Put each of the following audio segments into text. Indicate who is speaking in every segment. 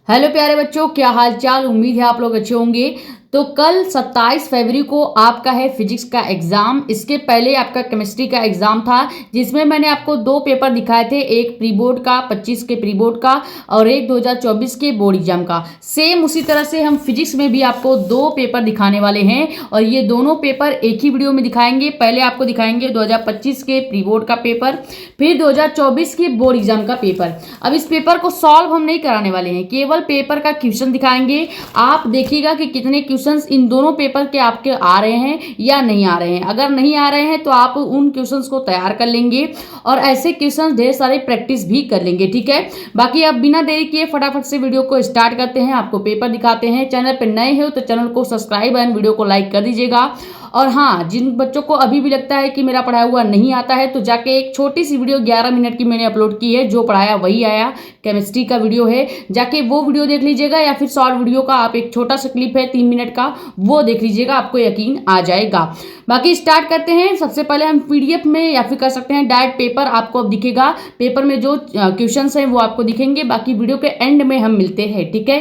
Speaker 1: Hello प्यारे बच्चों, क्या हाल चाल। उम्मीद है आप लोग अच्छे होंगे। तो कल 27 फरवरी को आपका है फिजिक्स का एग्जाम। इसके पहले आपका केमिस्ट्री का एग्जाम था, जिसमें मैंने आपको दो पेपर दिखाए थे, एक प्री बोर्ड का 25 के प्री बोर्ड का और एक 2024 के बोर्ड एग्जाम का। सेम उसी तरह से हम फिजिक्स में भी आपको दो पेपर दिखाने वाले हैं और ये दोनों पेपर एक ही वीडियो में दिखाएंगे। पहले आपको दिखाएंगे 2025 के प्री बोर्ड का पेपर, फिर 2024 के बोर्ड एग्जाम का पेपर। अब इस पेपर को सॉल्व हम नहीं कराने वाले हैं, केवल पेपर का क्वेश्चन दिखाएंगे। आप देखिएगा कि कितने क्वेश्चंस इन दोनों पेपर के आपके आ रहे हैं या नहीं आ रहे हैं। अगर नहीं आ रहे हैं तो आप उन क्वेश्चंस को तैयार कर लेंगे और ऐसे क्वेश्चंस ढेर सारे प्रैक्टिस भी कर लेंगे, ठीक है। बाकी अब बिना देरी किए फटाफट से वीडियो को स्टार्ट करते हैं, आपको पेपर दिखाते हैं। चैनल पर नए हो तो चैनल को सब्सक्राइब एंड वीडियो को लाइक कर दीजिएगा। और हाँ, जिन बच्चों को अभी भी लगता है कि मेरा पढ़ाया हुआ नहीं आता है तो जाके एक छोटी सी वीडियो 11 मिनट की मैंने अपलोड की है, जो पढ़ाया वही आया, केमिस्ट्री का वीडियो है, जाके वो वीडियो देख लीजिएगा। या फिर शॉर्ट वीडियो का आप एक छोटा सा क्लिप है 3 मिनट का, वो देख लीजिएगा, आपको यकीन आ जाएगा। बाकी स्टार्ट करते हैं। सबसे पहले हम पीडीएफ में या फिर कर सकते हैं डायरेक्ट पेपर आपको अब दिखेगा। पेपर में जो क्वेश्चंस हैं वो आपको दिखेंगे। बाकी वीडियो के एंड में हम मिलते हैं, ठीक है।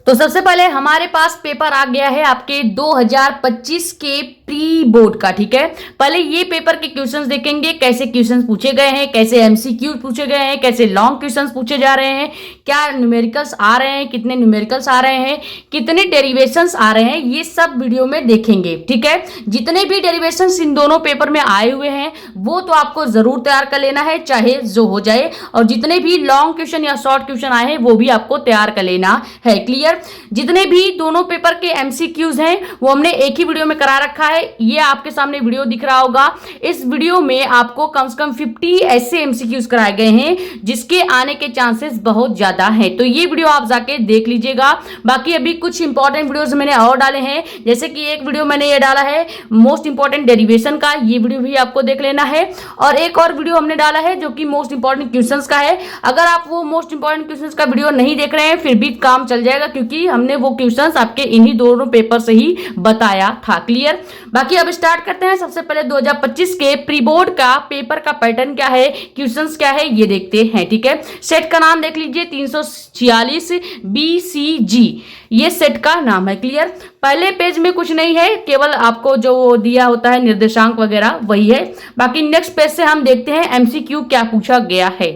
Speaker 1: तो सबसे पहले हमारे पास पेपर आ गया है आपके 2025 के प्री बोर्ड का, ठीक है। पहले ये पेपर के क्वेश्चंस देखेंगे, कैसे क्वेश्चंस पूछे गए हैं, कैसे एमसीक्यू पूछे गए हैं, कैसे लॉन्ग क्वेश्चंस पूछे जा रहे हैं, क्या न्यूमेरिकल्स आ रहे हैं, कितने न्यूमेरिकल्स आ रहे हैं, कितने डेरिवेशंस आ रहे हैं, ये सब वीडियो में देखेंगे, ठीक है। जितने भी डेरिवेशंस इन दोनों पेपर में आए हुए हैं वो तो आपको जरूर तैयार कर लेना है, चाहे जो हो जाए। और जितने भी लॉन्ग क्वेश्चन या शॉर्ट क्वेश्चन आए हैं वो भी आपको तैयार कर लेना है, क्लियर। जितने भी दोनों पेपर के एमसीक्यूज हैं वो हमने एक ही वीडियो में करा रखा है। ये आपके सामने वीडियो दिख रहा होगा। इस वीडियो में आपको कम से कम 50 ऐसे एमसीक्यूज कराए गए हैं जिसके आने के चांसेस बहुत ज्यादा हैं, तो ये वीडियो आप जाके देख लीजिएगा। बाकी अभी कुछ इंपॉर्टेंट वीडियोस मैंने और डाले हैं, जैसे कि एक वीडियो मैंने ये डाला है मोस्ट इंपॉर्टेंट डेरिवेशन का, ये वीडियो भी आपको देख लेना है। और एक और वीडियो हमने डाला है जो कि मोस्ट इंपॉर्टेंट क्वेश्चंस का है। अगर आप वो मोस्ट इंपॉर्टेंट क्वेश्चंस का वीडियो नहीं देख रहे हैं फिर भी काम चल जाएगा, क्योंकि हमने वो क्वेश्चंस आपके इन्हीं दोनों पेपर से ही बताया था, क्लियर। बाकी अब स्टार्ट करते हैं। सबसे पहले 2025 के प्री बोर्ड का पेपर का पैटर्न क्या है, क्वेश्चंस क्या है, ये देखते हैं, ठीक है। सेट का नाम देख लीजिए 346 BCG, ये सेट का नाम है, क्लियर। पहले पेज में कुछ नहीं है, केवल आपको जो दिया होता है निर्देशांक वगैरह वही है। बाकी नेक्स्ट पेज से हम देखते हैं एमसीक्यू क्या पूछा गया है।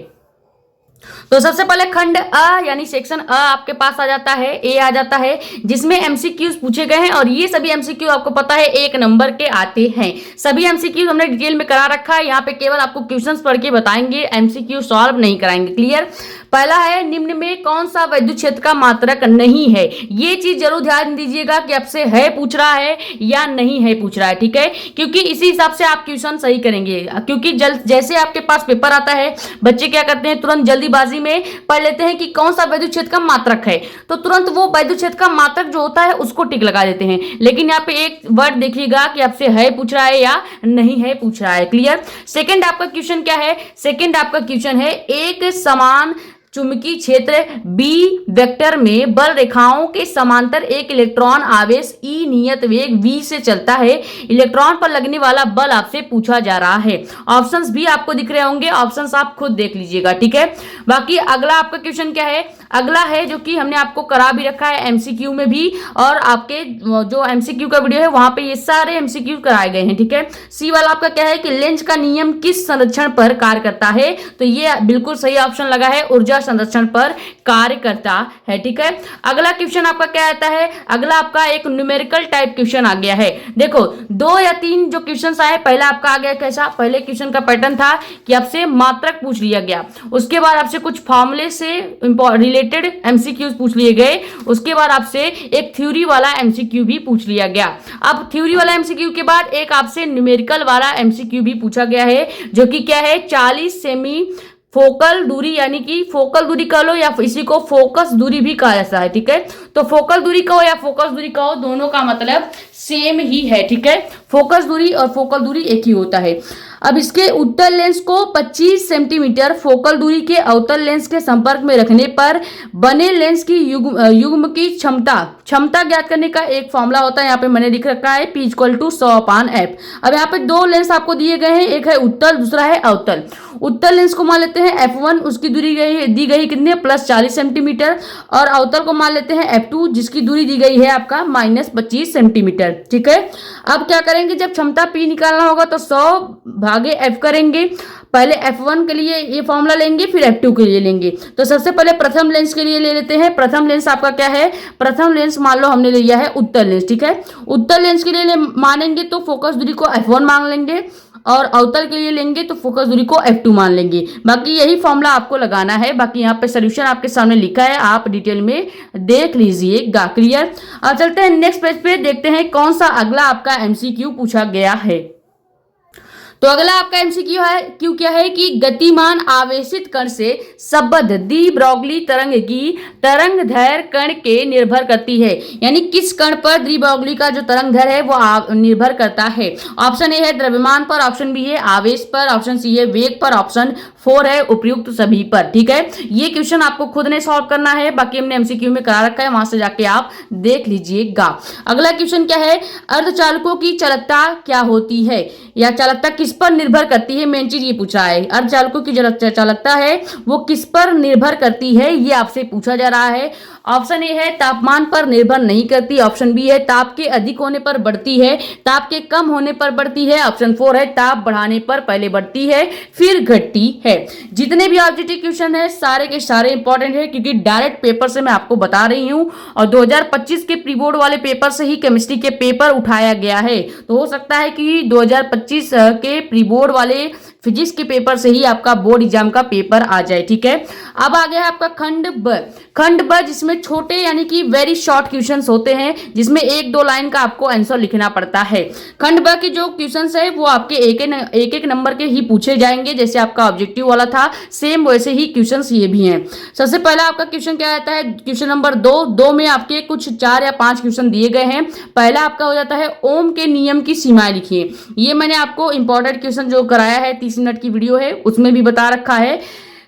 Speaker 1: तो सबसे पहले खंड अ यानी सेक्शन अ आपके पास आ जाता है, ए आ जाता है, जिसमें एमसीक्यूज पूछे गए हैं। और ये सभी एमसीक्यू आपको पता है 1 नंबर के आते हैं। सभी एमसीक्यू हमने डिटेल में करा रखा है, यहाँ पे केवल आपको क्वेश्चंस पढ़ के बताएंगे, एमसीक्यू सॉल्व नहीं कराएंगे, क्लियर। पहला है निम्न में कौन सा विद्युत क्षेत्र का मात्रक नहीं है। ये चीज जरूर ध्यान दीजिएगा कि आपसे है पूछ रहा है या नहीं है पूछ रहा है, ठीक है, क्योंकि इसी हिसाब से आप क्वेश्चन सही करेंगे। क्योंकि जैसे आपके पास पेपर आता है, बच्चे क्या करते हैं, तुरंत जल्दीबाजी में पढ़ लेते हैं कि कौन सा विद्युत क्षेत्र का मात्रक है, तो तुरंत वो विद्युत क्षेत्र का मात्रक जो होता है उसको टिक लगा देते हैं। लेकिन यहाँ पे एक वर्ड देखिएगा कि आपसे है पूछ रहा है या नहीं है पूछ रहा है, क्लियर। सेकंड आपका क्वेश्चन क्या है, सेकंड आपका क्वेश्चन है एक समान चुंबकीय क्षेत्र बी वेक्टर में बल रेखाओं के समांतर एक इलेक्ट्रॉन आवेश ई नियत वेग v से चलता है। इलेक्ट्रॉन पर लगने वाला बल आपसे पूछा जा रहा है। ऑप्शंस भी आपको दिख रहे होंगे, ऑप्शंस आप खुद देख लीजिएगा, ठीक है। बाकी अगला आपका क्वेश्चन क्या है, अगला है जो कि हमने आपको करा भी रखा है एमसीक्यू में भी, और आपके जो एमसीक्यू का वीडियो है वहां पे ये सारे एमसीक्यू कराए गए हैं, ठीक है। सी वाला आपका क्या है कि लेंज का नियम किस संरक्षण पर कार्य करता है, तो ये बिल्कुल सही ऑप्शन लगा है, ऊर्जा संरक्षण पर कार्य करता है, ठीक है। अगला क्वेश्चन आपका क्या आता है, अगला आपका एक न्यूमेरिकल टाइप क्वेश्चन आ गया है। देखो 2 या 3 जो क्वेश्चन आए, पहला आपका आ गया कैसा, पहले क्वेश्चन का पैटर्न था कि आपसे मात्रक पूछ लिया गया, उसके बाद आपसे कुछ फॉर्मूले से रिलेटेड एमसीक्यूज पूछ लिए गए, उसके बाद आपसे एक थ्योरी वाला एमसीक्यू भी पूछ लिया गया। अब थ्योरी वाला एमसीक्यू के बाद एक आपसे न्यूमेरिकल वाला एमसीक्यू भी पूछा गया है, जो कि क्या है 40 सेमी फोकल दूरी, यानी कि फोकल दूरी कह लो या इसी को फोकस दूरी भी कहा जाता है, ठीक है। तो फोकल दूरी कहो या फोकस दूरी कहो, दोनों का मतलब सेम ही है, ठीक है। फोकस दूरी और फोकल दूरी एक ही होता है। अब इसके उत्तल लेंस को 25 सेंटीमीटर फोकल दूरी के अवतल लेंस के संपर्क में रखने पर बने लेंस की युग्म की क्षमता ज्ञात करने का एक फॉर्मूला होता है। यहाँ पे मैंने लिख रखा है P = 100/f। अब यहाँ पे दो लेंस आपको दिए गए हैं, एक है उत्तल, दूसरा है अवतल। उत्तल लेंस को मान लेते हैं f1, उसकी दूरी दी गई कितनी है +40 सेंटीमीटर, और अवतल को मान लेते हैं f2, जिसकी दूरी दी गई है आपका -25 सेंटीमीटर। ठीक है, अब क्या करेंगे, जब क्षमता P निकालना होगा तो 100/f करेंगे। पहले f1 के लिए ये फॉर्मूला लेंगे, फिर f2 के लिए लेंगे। तो सबसे पहले प्रथम लेंस के लिए ले लेते हैं। प्रथम लेंस आपका क्या है, प्रथम लेंस मान लो हमने लिया है उत्तल लेंस। ठीक है, उत्तल लेंस के लिए मानेंगे तो फोकस दूरी को f1 मान लेंगे, और अवतल के लिए लेंगे तो फोकस दूरी को f2 मान लेंगे। बाकी यही फॉर्मूला आपको लगाना है। बाकी यहाँ पे सोल्यूशन आपके सामने लिखा है, आप डिटेल में देख लीजिएगा। क्लियर। अब चलते हैं नेक्स्ट पेज पे, देखते हैं कौन सा अगला आपका एमसीक्यू पूछा गया है। तो अगला आपका एमसीक्यू है, क्यू क्या है कि गतिमान आवेशित कण से संबद्ध डी ब्रॉगली तरंग की तरंग दैर्घ्य कण के निर्भर करती है। यानी किस कण पर डी ब्रॉगली का जो तरंग दैर्घ्य है वो निर्भर करता है। ऑप्शन ए है द्रव्यमान पर, ऑप्शन बी है आवेश पर, ऑप्शन सी है वेग पर, ऑप्शन 4 है उपयुक्त सभी पर। ठीक है, ये क्वेश्चन आपको खुद ने सॉल्व करना है, बाकी हमने एमसीक्यू में करा रखा है, वहां से जाके आप देख लीजिएगा। अगला क्वेश्चन क्या है, अर्धचालकों की चालकता क्या होती है, या चालकता किस पर निर्भर करती है। मेन चीज ये पूछा है, अर्धचालकों की जो चालकता है वो किस पर निर्भर करती है, ये आपसे पूछा जा रहा है। ऑप्शन ए है तापमान पर निर्भर नहीं करती, ऑप्शन बी है ताप के अधिक होने पर बढ़ती है, ताप के कम होने पर बढ़ती है, ऑप्शन 4 है ताप बढ़ाने पर पहले बढ़ती है फिर घटती है। जितने भी ऑब्जेक्टिव क्वेश्चन है सारे के सारे इंपॉर्टेंट है, क्योंकि डायरेक्ट पेपर से मैं आपको बता रही हूं, और 2025 के प्री बोर्ड वाले पेपर से ही केमिस्ट्री के पेपर उठाया गया है। तो हो सकता है कि 2025 के प्री बोर्ड वाले फिजिक्स के पेपर से ही आपका बोर्ड एग्जाम का पेपर आ जाए। ठीक है, अब आ गया आपका खंड ब, जिसमें छोटे यानी कि वेरी शॉर्ट क्वेश्चंस होते हैं, जिसमें 1-2 लाइन का आपको आंसर लिखना पड़ता है। खंड ब के जो क्वेश्चंस है वो आपके एक नंबर के ही पूछे जाएंगे, जैसे आपका ऑब्जेक्टिव वाला था सेम वैसे ही क्वेश्चंस ये भी हैं। सबसे पहला आपका क्वेश्चन क्या आता है, क्वेश्चन नंबर 2 में आपके कुछ 4 या 5 क्वेश्चन दिए गए हैं। पहला आपका हो जाता है ओम के नियम की सीमाएं लिखिए। ये मैंने आपको इंपॉर्टेंट क्वेश्चन जो कराया है 30 मिनट की वीडियो है उसमें भी बता रखा है,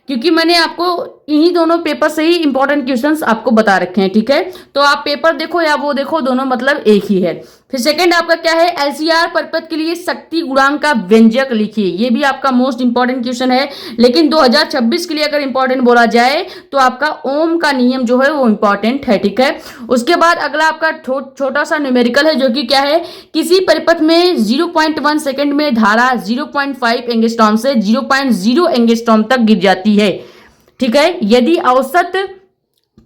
Speaker 1: क्योंकि मैंने आपको इन्हीं दोनों पेपर से ही इंपॉर्टेंट क्वेश्चंस आपको बता रखे हैं। ठीक है, तो आप पेपर देखो या वो देखो, दोनों मतलब एक ही है। फिर सेकंड आपका क्या है, एलसीआर परिपथ के लिए शक्ति गुणांक का व्यंजक लिखिए। ये भी आपका मोस्ट इंपॉर्टेंट क्वेश्चन है, लेकिन 2026 के लिए अगर इंपॉर्टेंट बोला जाए तो आपका ओम का नियम जो है वो इंपॉर्टेंट है। ठीक है, उसके बाद अगला आपका छोटा सा न्यूमेरिकल है, जो कि क्या है, किसी परिपथ में 0.1 सेकंड में धारा 0.5 एंगस्ट्रॉम से 0.0 एंगस्ट्रॉम तक गिर जाती है। ठीक है, यदि औसत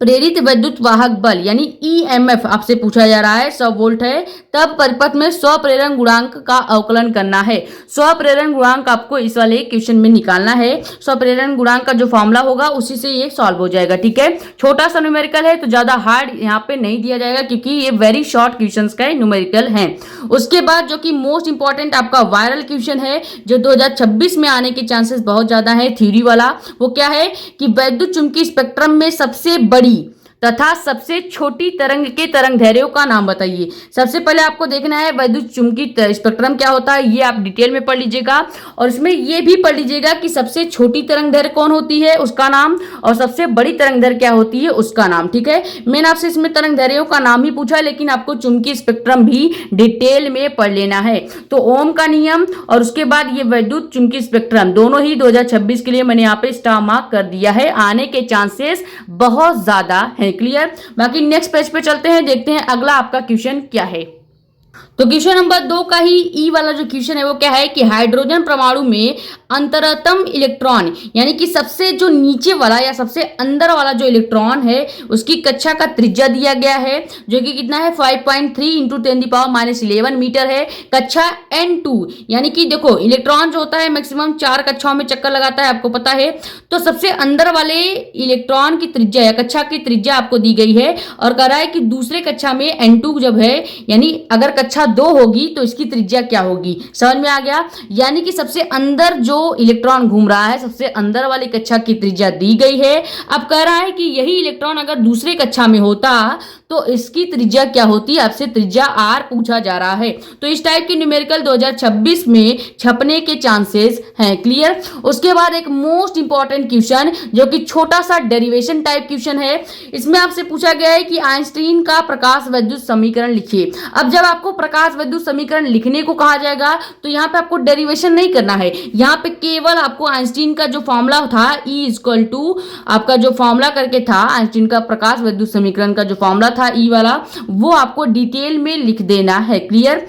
Speaker 1: प्रेरित विद्युत वाहक बल यानी ईएमएफ आपसे पूछा जा रहा है 100 वोल्ट है, तब परिपथ में स्वप्रेरण गुणांक का अवकलन करना है। स्वप्रेरण गुणांक आपको इस वाले क्वेश्चन में निकालना है। स्वप्रेरण गुणांक का जो फॉर्मूला होगा उसी से ये सॉल्व हो जाएगा। ठीक है, छोटा सा न्यूमेरिकल है तो ज्यादा हार्ड यहाँ पे नहीं दिया जाएगा, क्योंकि ये वेरी शॉर्ट क्वेश्चन का न्यूमेरिकल है। उसके बाद जो कि मोस्ट इंपॉर्टेंट आपका वायरल क्वेश्चन है, जो 2026 में आने के चांसेस बहुत ज्यादा है, थ्योरी वाला, वो क्या है कि वैद्युत चुंबकीय स्पेक्ट्रम में सबसे बड़ी तथा सबसे छोटी तरंग के तरंग दैर्घ्यों का नाम बताइए। सबसे पहले आपको देखना है वैद्युत चुंबकीय स्पेक्ट्रम क्या होता है, ये आप डिटेल में पढ़ लीजिएगा, और इसमें ये भी पढ़ लीजिएगा कि सबसे छोटी तरंग दैर्घ्य कौन होती है उसका नाम, और सबसे बड़ी तरंग दैर्घ्य क्या होती है उसका नाम। ठीक है, मैंने आपसे इसमें तरंग दैर्घ्यों का नाम ही पूछा है, लेकिन आपको चुंबकीय स्पेक्ट्रम भी डिटेल में पढ़ लेना है। तो ओम का नियम और उसके बाद ये वैद्युत चुंबकीय स्पेक्ट्रम दोनों ही 2026 के लिए मैंने यहाँ पे स्टार मार्क कर दिया है, आने के चांसेस बहुत ज्यादा है। क्लियर, बाकी नेक्स्ट पेज पे चलते हैं, देखते हैं अगला आपका क्वेश्चन क्या है। तो क्वेश्चन नंबर 2 का ही ई वाला जो क्वेश्चन है वो क्या है कि हाइड्रोजन परमाणु में अंतरतम इलेक्ट्रॉन यानी कि सबसे जो नीचे वाला या सबसे अंदर वाला जो इलेक्ट्रॉन है उसकी कक्षा का त्रिज्या दिया गया है, जो कि कितना है 5.3 × 10⁻11 मीटर है। कक्षा N2 यानी कि देखो इलेक्ट्रॉन जो होता है मैक्सिमम 4 कक्षाओं में चक्कर लगाता है, आपको पता है। तो सबसे अंदर वाले इलेक्ट्रॉन की त्रिज्या या कक्षा की त्रिज्या आपको दी गई है, और कह रहा है कि दूसरे कक्षा में N2 जब है, यानी अगर कक्षा कक्षा 2 होगी तो इसकी त्रिज्या क्या होगी। समझ में आ गया। यानी कि सबसे अंदर जो इलेक्ट्रॉन घूम रहा है, सबसे अंदर वाली कक्षा की त्रिज्या दी गई है। अब कह रहा है कि यही इलेक्ट्रॉन अगर दूसरी कक्षा में होता तो इसकी त्रिज्या क्या होती। आपसे त्रिज्या r पूछा जा रहा है। तो इस टाइप की न्यूमेरिकल 2026 में छपने के चांसेस हैं। क्लियर। उसके बाद एक मोस्ट इंपॉर्टेंट क्वेश्चन जो कि छोटा सा डेरिवेशन टाइप क्वेश्चन है। इसमें आपसे पूछा गया है कि आइंस्टीन का प्रकाश विद्युत समीकरण लिखिए। अब जब आपको प्रकाश विद्युत समीकरण लिखने को कहा जाएगा तो यहाँ पे आपको डेरिवेशन नहीं करना है। यहाँ पे केवल आपको आइंस्टीन का जो फॉर्मूला था E= आपका जो फॉर्मूला करके था आइंस्टीन का प्रकाश विद्युत समीकरण का जो फॉर्मूला था ई वाला, वो आपको डिटेल में लिख देना है। क्लियर।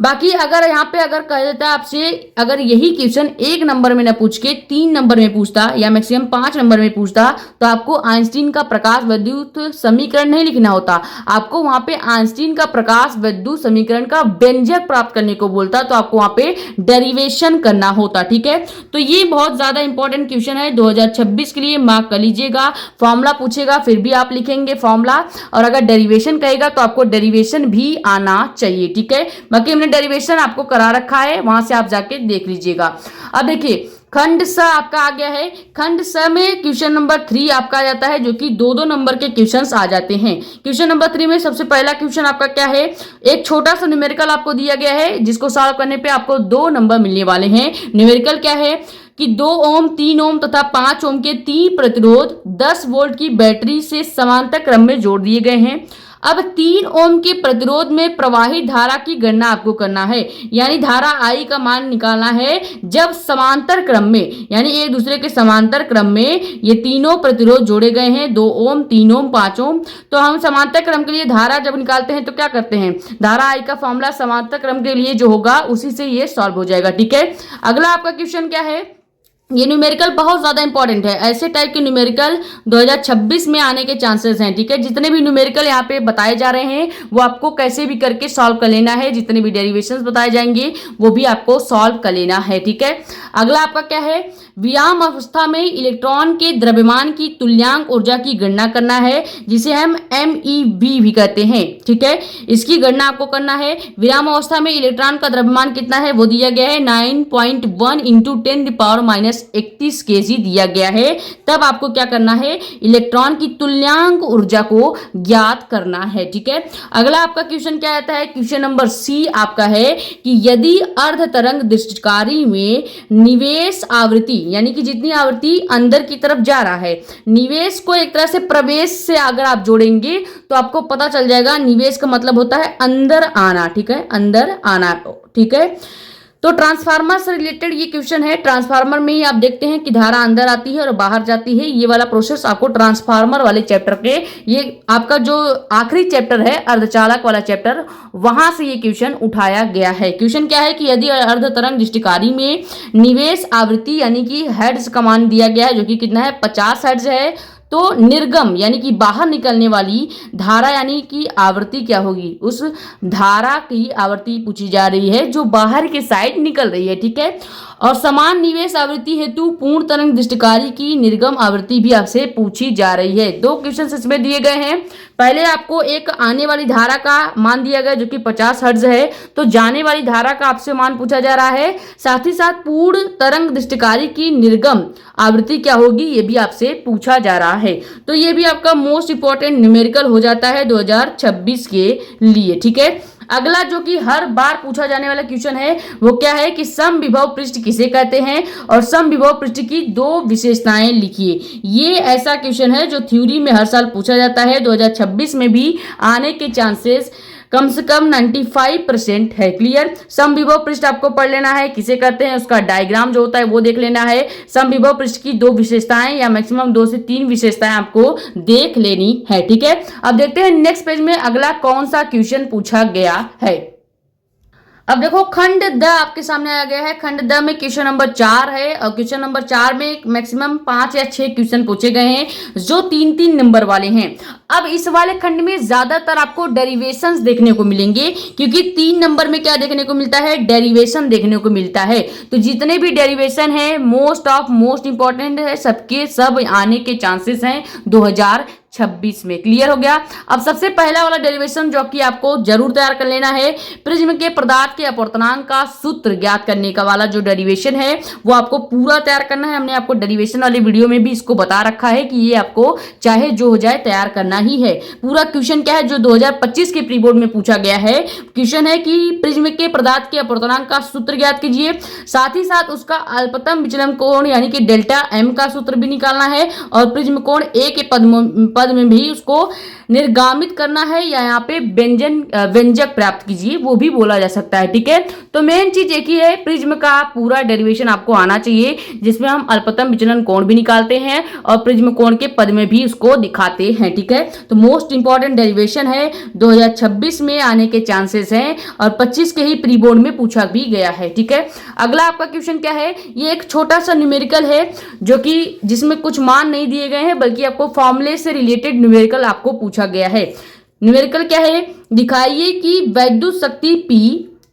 Speaker 1: बाकी अगर यहाँ पे अगर कह देता है आपसे, अगर यही क्वेश्चन 1 नंबर में ना पूछ के 3 नंबर में पूछता या मैक्सिमम 5 नंबर में पूछता तो आपको आइंस्टीन का प्रकाश विद्युत समीकरण नहीं लिखना होता। आपको वहां पे आइंस्टीन का प्रकाश विद्युत समीकरण का व्यंजक प्राप्त करने को बोलता, तो आपको वहां पे डेरिवेशन करना होता। ठीक है। तो ये बहुत ज्यादा इंपॉर्टेंट क्वेश्चन है 2026 के लिए, मार्क कर लीजिएगा। फॉर्मूला पूछेगा फिर भी आप लिखेंगे फॉर्मूला, और अगर डेरिवेशन कहेगा तो आपको डेरिवेशन भी आना चाहिए। ठीक है। बाकी डेरिवेशन आपको करा रखा है, वहां से आप जाके देख लीजिएगा। अब देखिए खंड स आपका आ गया है। खंड स में क्वेश्चन नंबर 3 आपका आ जाता है, जो कि 2-2 नंबर के क्वेश्चंस आ जाते हैं। क्वेश्चन नंबर 3 में सबसे पहला क्वेश्चन आपका क्या है, एक छोटा सा न्यूमेरिकल आपको दिया गया है जिसको सॉल्व करने पे आपको 2 नंबर मिलने वाले हैं। न्यूमेरिकल क्या है कि 2 ओम 3 ओम तथा 5 ओम के 3 प्रतिरोध 10 वोल्ट की बैटरी से समांतर क्रम में जोड़ दिए गए हैं। अब 3 ओम के प्रतिरोध में प्रवाहित धारा की गणना आपको करना है, यानी धारा I का मान निकालना है जब समांतर क्रम में, यानी एक दूसरे के समांतर क्रम में ये तीनों प्रतिरोध जोड़े गए हैं, 2 ओम 3 ओम 5 ओम। तो हम समांतर क्रम के लिए धारा जब निकालते हैं तो क्या करते हैं, धारा I का फॉर्मूला समांतर क्रम के लिए जो होगा उसी से ये सॉल्व हो जाएगा। ठीक है। अगला आपका क्वेश्चन क्या है, ये न्यूमेरिकल बहुत ज्यादा इंपॉर्टेंट है। ऐसे टाइप के न्यूमेरिकल 2026 में आने के चांसेस हैं। ठीक है। जितने भी न्यूमेरिकल यहाँ पे बताए जा रहे हैं वो आपको कैसे भी करके सॉल्व कर लेना है। जितने भी डेरिवेशंस बताए जाएंगे वो भी आपको सॉल्व कर लेना है। ठीक है। अगला आपका क्या है, विराम अवस्था में इलेक्ट्रॉन के द्रव्यमान की तुल्यांक ऊर्जा की गणना करना है, जिसे हम MeV भी कहते हैं। ठीक है। इसकी गणना आपको करना है। विराम अवस्था में इलेक्ट्रॉन का द्रव्यमान कितना है वो दिया गया है 9.1 × 10⁻31 kg दिया गया है। तब आपको क्या करना है, इलेक्ट्रॉन की तुल्यांक ऊर्जा को ज्ञात करना है। ठीक है। अगला आपका क्वेश्चन क्या आता है, क्वेश्चन नंबर C आपका है कि यदि अर्ध तरंग दृष्टिकारी में निवेश आवृत्ति, यानी कि जितनी आवृत्ति अंदर की तरफ जा रहा है, निवेश को एक तरह से प्रवेश से अगर आप जोड़ेंगे तो आपको पता चल जाएगा निवेश का मतलब होता है अंदर आना। ठीक है। अंदर आना। ठीक है। तो ट्रांसफार्मर से रिलेटेड ये क्वेश्चन है। ट्रांसफार्मर में ही आप देखते हैं कि धारा अंदर आती है और बाहर जाती है। ये वाला प्रोसेस आपको ट्रांसफार्मर वाले चैप्टर के, ये आपका जो आखिरी चैप्टर है अर्धचालक वाला चैप्टर, वहां से ये क्वेश्चन उठाया गया है। क्वेश्चन क्या है कि यदि अर्ध तरंग दृष्टिकारी में निवेश आवृत्ति यानी कि हर्ट्ज का मान दिया गया है, जो कि कितना है 50 हर्ट्ज है, तो निर्गम यानी कि बाहर निकलने वाली धारा यानी कि आवृत्ति क्या होगी, उस धारा की आवृत्ति पूछी जा रही है जो बाहर के साइड निकल रही है। ठीक है। और समान निवेश आवृत्ति हेतु पूर्ण तरंग दृष्टिकारी की निर्गम आवृत्ति भी आपसे पूछी जा रही है। 2 क्वेश्चन इसमें दिए गए हैं। पहले आपको एक आने वाली धारा का मान दिया गया जो कि 50 हर्ट्ज है, तो जाने वाली धारा का आपसे मान पूछा जा रहा है। साथ ही साथ पूर्ण तरंग दृष्टिकारी की निर्गम आवृत्ति क्या होगी ये भी आपसे पूछा जा रहा है। तो ये भी आपका मोस्ट इंपॉर्टेंट न्यूमेरिकल हो जाता है 2026 के लिए। ठीक है। अगला जो कि हर बार पूछा जाने वाला क्वेश्चन है वो क्या है कि समविभव पृष्ठ किसे कहते हैं और समविभव पृष्ठ की 2 विशेषताएं लिखिए। ये ऐसा क्वेश्चन है जो थ्योरी में हर साल पूछा जाता है, 2026 में भी आने के चांसेस कम से कम 95% है। क्लियर। समविभव पृष्ठ आपको पढ़ लेना है, किसे कहते हैं उसका डायग्राम जो होता है वो देख लेना है। समविभव पृष्ठ की 2 विशेषताएं या मैक्सिमम 2 से 3 विशेषताएं आपको देख लेनी है। ठीक है। अब देखते हैं नेक्स्ट पेज में अगला कौन सा क्वेश्चन पूछा गया है। अब देखो खंड द आपके सामने आ गया है। खंड द में क्वेश्चन नंबर 4 है और क्वेश्चन नंबर 4 में मैक्सिमम 5 या 6 क्वेश्चन पूछे गए हैं जो 3-3 नंबर वाले हैं। अब इस वाले खंड में ज्यादातर आपको डेरिवेशंस देखने को मिलेंगे, क्योंकि 3 नंबर में क्या देखने को मिलता है, डेरिवेशन देखने को मिलता है। तो जितने भी डेरिवेशन है मोस्ट इंपॉर्टेंट है, सबके सब आने के चांसेस हैं 2026 में। क्लियर हो गया। अब सबसे पहला वाला डेरिवेशन जो कि आपको जरूर तैयार कर लेना है, प्रिज्म के पदार्थ के अपवर्तनांक का सूत्र ज्ञात करने का वाला जो डेरिवेशन है वो आपको पूरा तैयार करना है। हमने आपको डेरिवेशन वाली वीडियो में भी इसको बता रखा है कि ये आपको चाहे जो हो जाए तैयार करना ही है। पूरा क्वेश्चन क्या है जो 2025 के प्री बोर्ड में पूछा गया है, क्वेश्चन है कि प्रिज्म के पदार्थ के अपवर्तनांक का सूत्र ज्ञात कीजिए, साथ ही साथ उसका अल्पतम विचलन कोण यानी कि डेल्टा एम का सूत्र भी निकालना है और प्रिज्म कोण ए के पद में भी उसको निर्गामित करना है या यहाँ पे व्यंजक प्राप्त कीजिए, वो भी बोला जा सकता है। ठीक है, तो मेन चीज एक ही है, प्रिज्म का पूरा डेरिवेशन आपको आना चाहिए जिसमें हम अल्पतम विचलन कोण भी निकालते हैं और प्रिज्म कोण के पद में भी उसको दिखाते हैं। ठीक है, तो मोस्ट इंपॉर्टेंट डेरिवेशन है, 2026 में आने के चांसेस हैं और 25 के ही प्री बोर्ड में पूछा भी गया है। ठीक है, अगला आपका क्वेश्चन क्या है, ये एक छोटा सा न्यूमेरिकल है जो कि जिसमें कुछ मान नहीं दिए गए हैं बल्कि आपको फॉर्मूले से रिलेटेड न्यूमेरिकल आपको पूछा गया है। न्यूमेरिकल क्या है, दिखाइए कि वैद्युत शक्ति P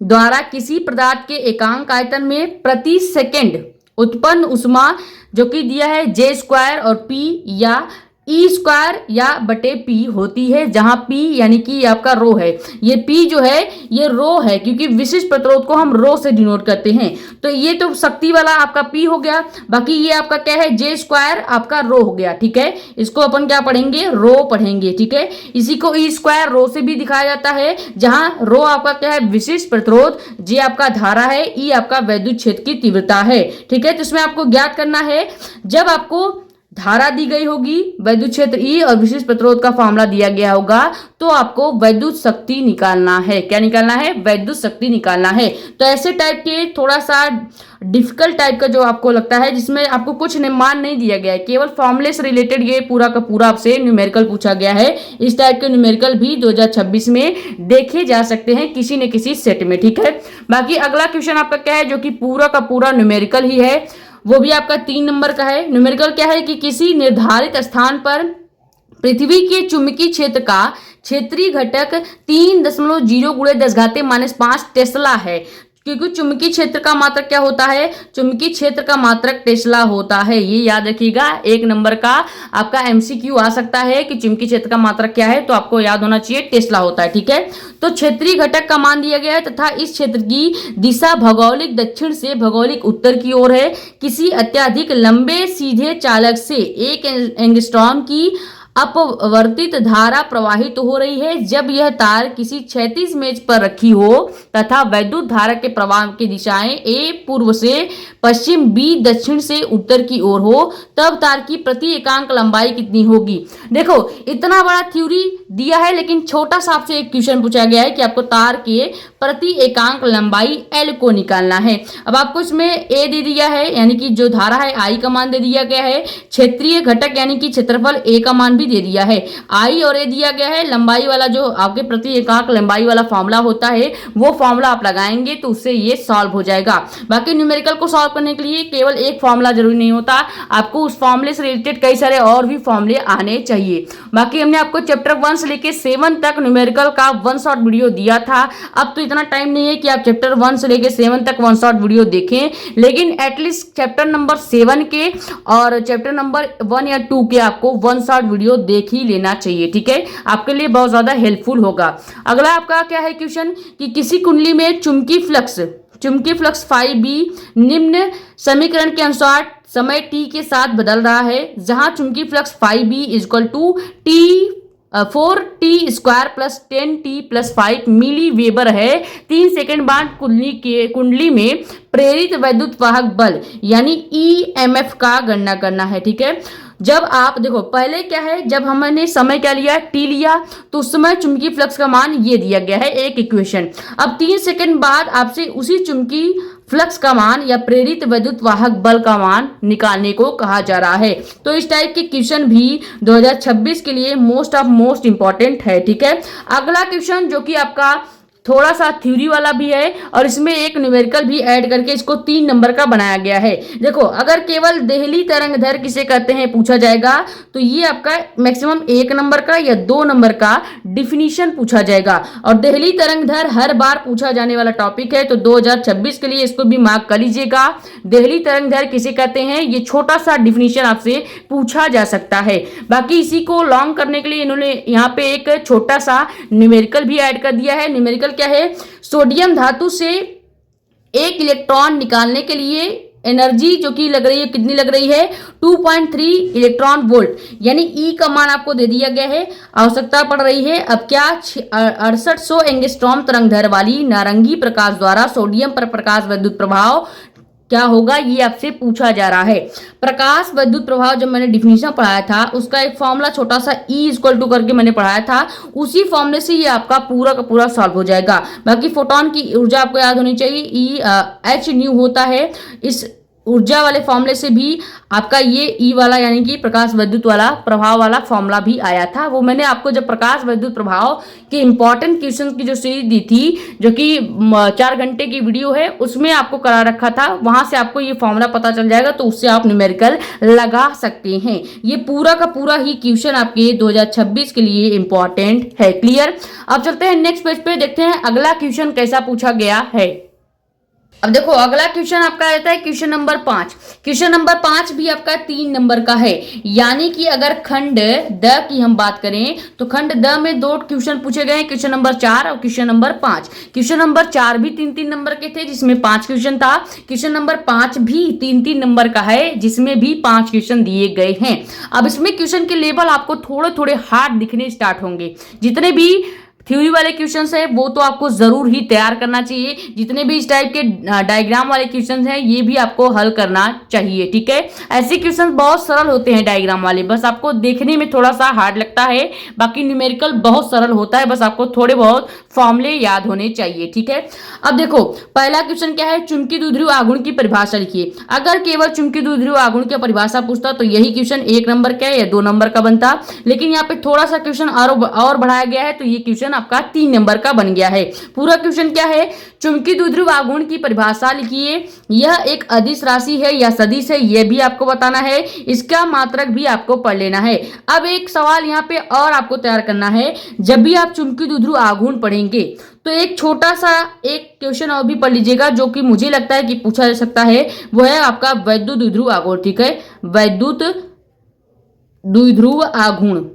Speaker 1: द्वारा किसी पदार्थ के एकांक आयतन में प्रति सेकंड उत्पन्न उष्मा जो कि दिया है J² और P या E² या बटे P होती है, जहां P यानी कि आपका रो है, ये P जो है ये रो है क्योंकि विशिष्ट प्रतिरोध को हम रो से डिनोट करते हैं। तो ये तो शक्ति वाला आपका P हो गया, बाकी ये आपका क्या है J² आपका रो हो गया। ठीक है, इसको अपन क्या पढ़ेंगे, रो पढ़ेंगे। ठीक है, इसी को E² रो से भी दिखाया जाता है, जहां रो आपका क्या है विशिष्ट प्रतिरोध, J आपका धारा है, E आपका वैद्युत क्षेत्र की तीव्रता है। ठीक है, तो इसमें आपको ज्ञात करना है, जब आपको धारा दी गई होगी, वैद्युत क्षेत्र E और विशिष्ट प्रतिरोध का फॉर्मूला दिया गया होगा, तो आपको वैद्युत शक्ति निकालना है। क्या निकालना है, वैद्युत शक्ति निकालना है। तो ऐसे टाइप के थोड़ा सा डिफिकल्ट टाइप का जो आपको लगता है जिसमें आपको कुछ मान नहीं दिया गया है, केवल फॉर्मूले से रिलेटेड ये पूरा का पूरा आपसे न्यूमेरिकल पूछा गया है, इस टाइप के न्यूमेरिकल भी 2026 में देखे जा सकते हैं किसी न किसी सेट में। ठीक है, बाकी अगला क्वेश्चन आपका क्या है जो कि पूरा का पूरा न्यूमेरिकल ही है, वो भी आपका 3 नंबर का है। न्यूमेरिकल क्या है कि किसी निर्धारित स्थान पर पृथ्वी के चुंबकीय क्षेत्र का क्षेत्रीय घटक 3.0 × 10⁻⁵ टेस्ला है, क्योंकि चुंबकीय क्षेत्र का मात्रक क्या होता है, चुंबकीय क्षेत्र का मात्रक टेस्ला होता है। ये याद रखिएगा, 1 नंबर का आपका MCQ आ सकता है कि चुंबकीय क्षेत्र का मात्रक क्या है, तो आपको याद होना चाहिए टेस्ला होता है। ठीक है, तो क्षेत्रीय घटक का मान दिया गया है तथा इस क्षेत्र की दिशा भौगोलिक दक्षिण से भौगोलिक उत्तर की ओर है। किसी अत्यधिक लंबे सीधे चालक से 1 एंगस्ट्रॉम की अपवर्तित धारा प्रवाहित हो रही है जब यह तार किसी क्षैतिज मेज पर रखी हो तथा वैद्युत धारा के प्रवाह की दिशाएं A पूर्व से पश्चिम, B दक्षिण से उत्तर की ओर हो, तब तार की प्रति एकांक लंबाई कितनी होगी। देखो इतना बड़ा थ्योरी दिया है लेकिन छोटा सा आपसे एक क्वेश्चन पूछा गया है कि आपको तार के प्रति एकांक लंबाई L को निकालना है। अब आपको इसमें A दे दिया है यानी कि जो धारा है I का मान दे दिया गया है, क्षेत्रीय घटक यानी कि क्षेत्रफल A का मान भी दे दिया है, I और A दिया गया है, लंबाई वाला जो आपके प्रति एकांक लंबाई वाला फॉर्मूला होता है वो फॉर्मूला आप लगाएंगे तो उससे ये सॉल्व हो जाएगा। बाकी न्यूमेरिकल को सॉल्व करने के लिए केवल एक फॉर्मूला जरूरी नहीं होता, आपको उस फॉर्मूले से रिलेटेड कई सारे और भी फॉर्मूले आने चाहिए। बाकी हमने आपको चैप्टर 1 से लेके 7 तक न्यूमेरिकल का 1 शॉर्ट वीडियो दिया था। अब तो इतना टाइम नहीं है कि आप चैप्टर 1 से लेके 7 तक 1 शॉर्ट वीडियो देखें, लेकिन एटलीस्ट चैप्टर नंबर 7 के और चैप्टर नंबर 1 या 2 के आपको 1 शॉर्ट वीडियो देख ही लेना चाहिए। ठीक है, आपके लिए बहुत ज्यादा हेल्पफुल होगा। अगला आपका क्या है क्वेश्चन कि किसी कुंडली में चुंबकीय फ्लक्स phi b निम्न समीकरण के अनुसार समय t के साथ बदल रहा है, जहां चुंबकीय flux phi b = T 4t² + 10t + 5 मिली वेबर है। 3 सेकंड बाद कुंडली में प्रेरित वैद्युत वाहक बल यानी EMF का गणना करना है। ठीक है, जब आप देखो पहले क्या है, जब हमने समय क्या लिया, T लिया, तो उस समय चुंबकीय फ्लक्स का मान ये दिया गया है एक इक्वेशन। अब 3 सेकंड बाद आपसे उसी चुंबकीय फ्लक्स का मान या प्रेरित वैद्युत वाहक बल का मान निकालने को कहा जा रहा है। तो इस टाइप के क्वेश्चन भी 2026 के लिए मोस्ट इंपॉर्टेंट है। ठीक है, अगला क्वेश्चन जो कि आपका थोड़ा सा थ्योरी वाला भी है और इसमें एक न्यूमेरिकल भी ऐड करके इसको 3 नंबर का बनाया गया है। देखो, अगर केवल देहली तरंगधर किसे कहते हैं पूछा जाएगा तो ये आपका मैक्सिमम 1 नंबर का या 2 नंबर का डिफिनीशन पूछा जाएगा। और देहली तरंगधर हर बार पूछा जाने वाला टॉपिक है, तो 2026 के लिए इसको भी मार्क कर लीजिएगा। देहली तरंगधर किसे कहते हैं, ये छोटा सा डिफिनीशन आपसे पूछा जा सकता है। बाकी इसी को लॉन्ग करने के लिए इन्होंने यहाँ पे एक छोटा सा न्यूमेरिकल भी ऐड कर दिया है। न्यूमेरिकल क्या है, सोडियम धातु से एक इलेक्ट्रॉन निकालने के लिए एनर्जी जो कि लग रही है, कितनी लग रही है, 2.3 इलेक्ट्रॉन वोल्ट, यानी ई का मान आपको दे दिया गया है। आवश्यकता पड़ रही है अब क्या, 6800 एंगस्ट्रॉम तरंगदैर्घ्य वाली नारंगी प्रकाश द्वारा सोडियम पर प्रकाश विद्युत प्रभाव क्या होगा, ये आपसे पूछा जा रहा है। प्रकाश विद्युत प्रभाव जब मैंने डिफिनीशन पढ़ाया था उसका एक फॉर्मूला छोटा सा E= करके मैंने पढ़ाया था, उसी फॉर्मूले से ये आपका पूरा का पूरा सॉल्व हो जाएगा। बाकी फोटोन की ऊर्जा आपको याद होनी चाहिए, H होता है। इस ऊर्जा वाले फॉर्मूले से भी आपका ये ई वाला यानी कि प्रकाश विद्युत वाला प्रभाव वाला फॉर्मूला भी आया था। वो मैंने आपको जब प्रकाश विद्युत प्रभाव के इंपॉर्टेंट क्वेश्चन की जो सीरीज दी थी, जो कि 4 घंटे की वीडियो है, उसमें आपको करा रखा था। वहां से आपको ये फॉर्मूला पता चल जाएगा, तो उससे आप न्यूमेरिकल लगा सकते हैं। ये पूरा का पूरा ही क्वेश्चन आपके 2026 के लिए इंपॉर्टेंट है। क्लियर। अब चलते हैं नेक्स्ट पेज पे, देखते हैं अगला क्वेश्चन कैसा पूछा गया है। अब देखो, अगला क्वेश्चन आपका रहता है क्वेश्चन नंबर 5। क्वेश्चन नंबर 5 भी आपका 3 नंबर का है, यानी कि अगर खंड द की हम बात करें तो खंड द में 2 क्वेश्चन पूछे गए, क्वेश्चन नंबर 4 और क्वेश्चन नंबर 5। क्वेश्चन नंबर 4 भी 3-3 नंबर के थे, जिसमें 5 क्वेश्चन था। क्वेश्चन नंबर 5 भी 3-3 नंबर का है, जिसमें भी 5 क्वेश्चन दिए गए हैं। अब इसमें क्वेश्चन के लेवल आपको थोड़े थोड़े हार्ड दिखने स्टार्ट होंगे। जितने भी थ्योरी वाले क्वेश्चंस है वो तो आपको जरूर ही तैयार करना चाहिए, जितने भी इस टाइप के डायग्राम वाले क्वेश्चंस हैं ये भी आपको हल करना चाहिए। ठीक है, ऐसे क्वेश्चंस बहुत सरल होते हैं डायग्राम वाले, बस आपको देखने में थोड़ा सा हार्ड लगता है। बाकी न्यूमेरिकल बहुत सरल होता है, बस आपको थोड़े बहुत फॉर्मूले याद होने चाहिए। ठीक है, अब देखो पहला क्वेश्चन क्या है, चुंबकीय द्विध्रुव आघूर्ण की परिभाषा लिखिए। अगर केवल चुंबकीय द्विध्रुव आघूर्ण की परिभाषा पूछता तो यही क्वेश्चन 1 नंबर का या 2 नंबर का बनता, लेकिन यहाँ पे थोड़ा सा क्वेश्चन और बढ़ाया गया है, तो ये क्वेश्चन आपका 3 नंबर का बन गया है। पूरा क्वेश्चन क्या है, चुंबकीय द्विध्रुव आघूर्ण की परिभाषा लिखिए। यह एक अदिश राशि है या सदिश है, यह भी आपको बताना है। इसका मात्रक भी आपको पढ़ लेना है। अब एक सवाल यहाँ पे और आपको तैयार करना है, जब भी आप चुंबकीय द्विध्रुव आघूर्ण पढ़ेंगे तो एक छोटा सा एक क्वेश्चन और भी पढ़ लीजिएगा, जो कि मुझे लगता है कि पूछा जा सकता है, वो है आपका वैद्युत द्विध्रुव आघूर्ण। ठीक है, वैद्युत द्विध्रुव आघूर्ण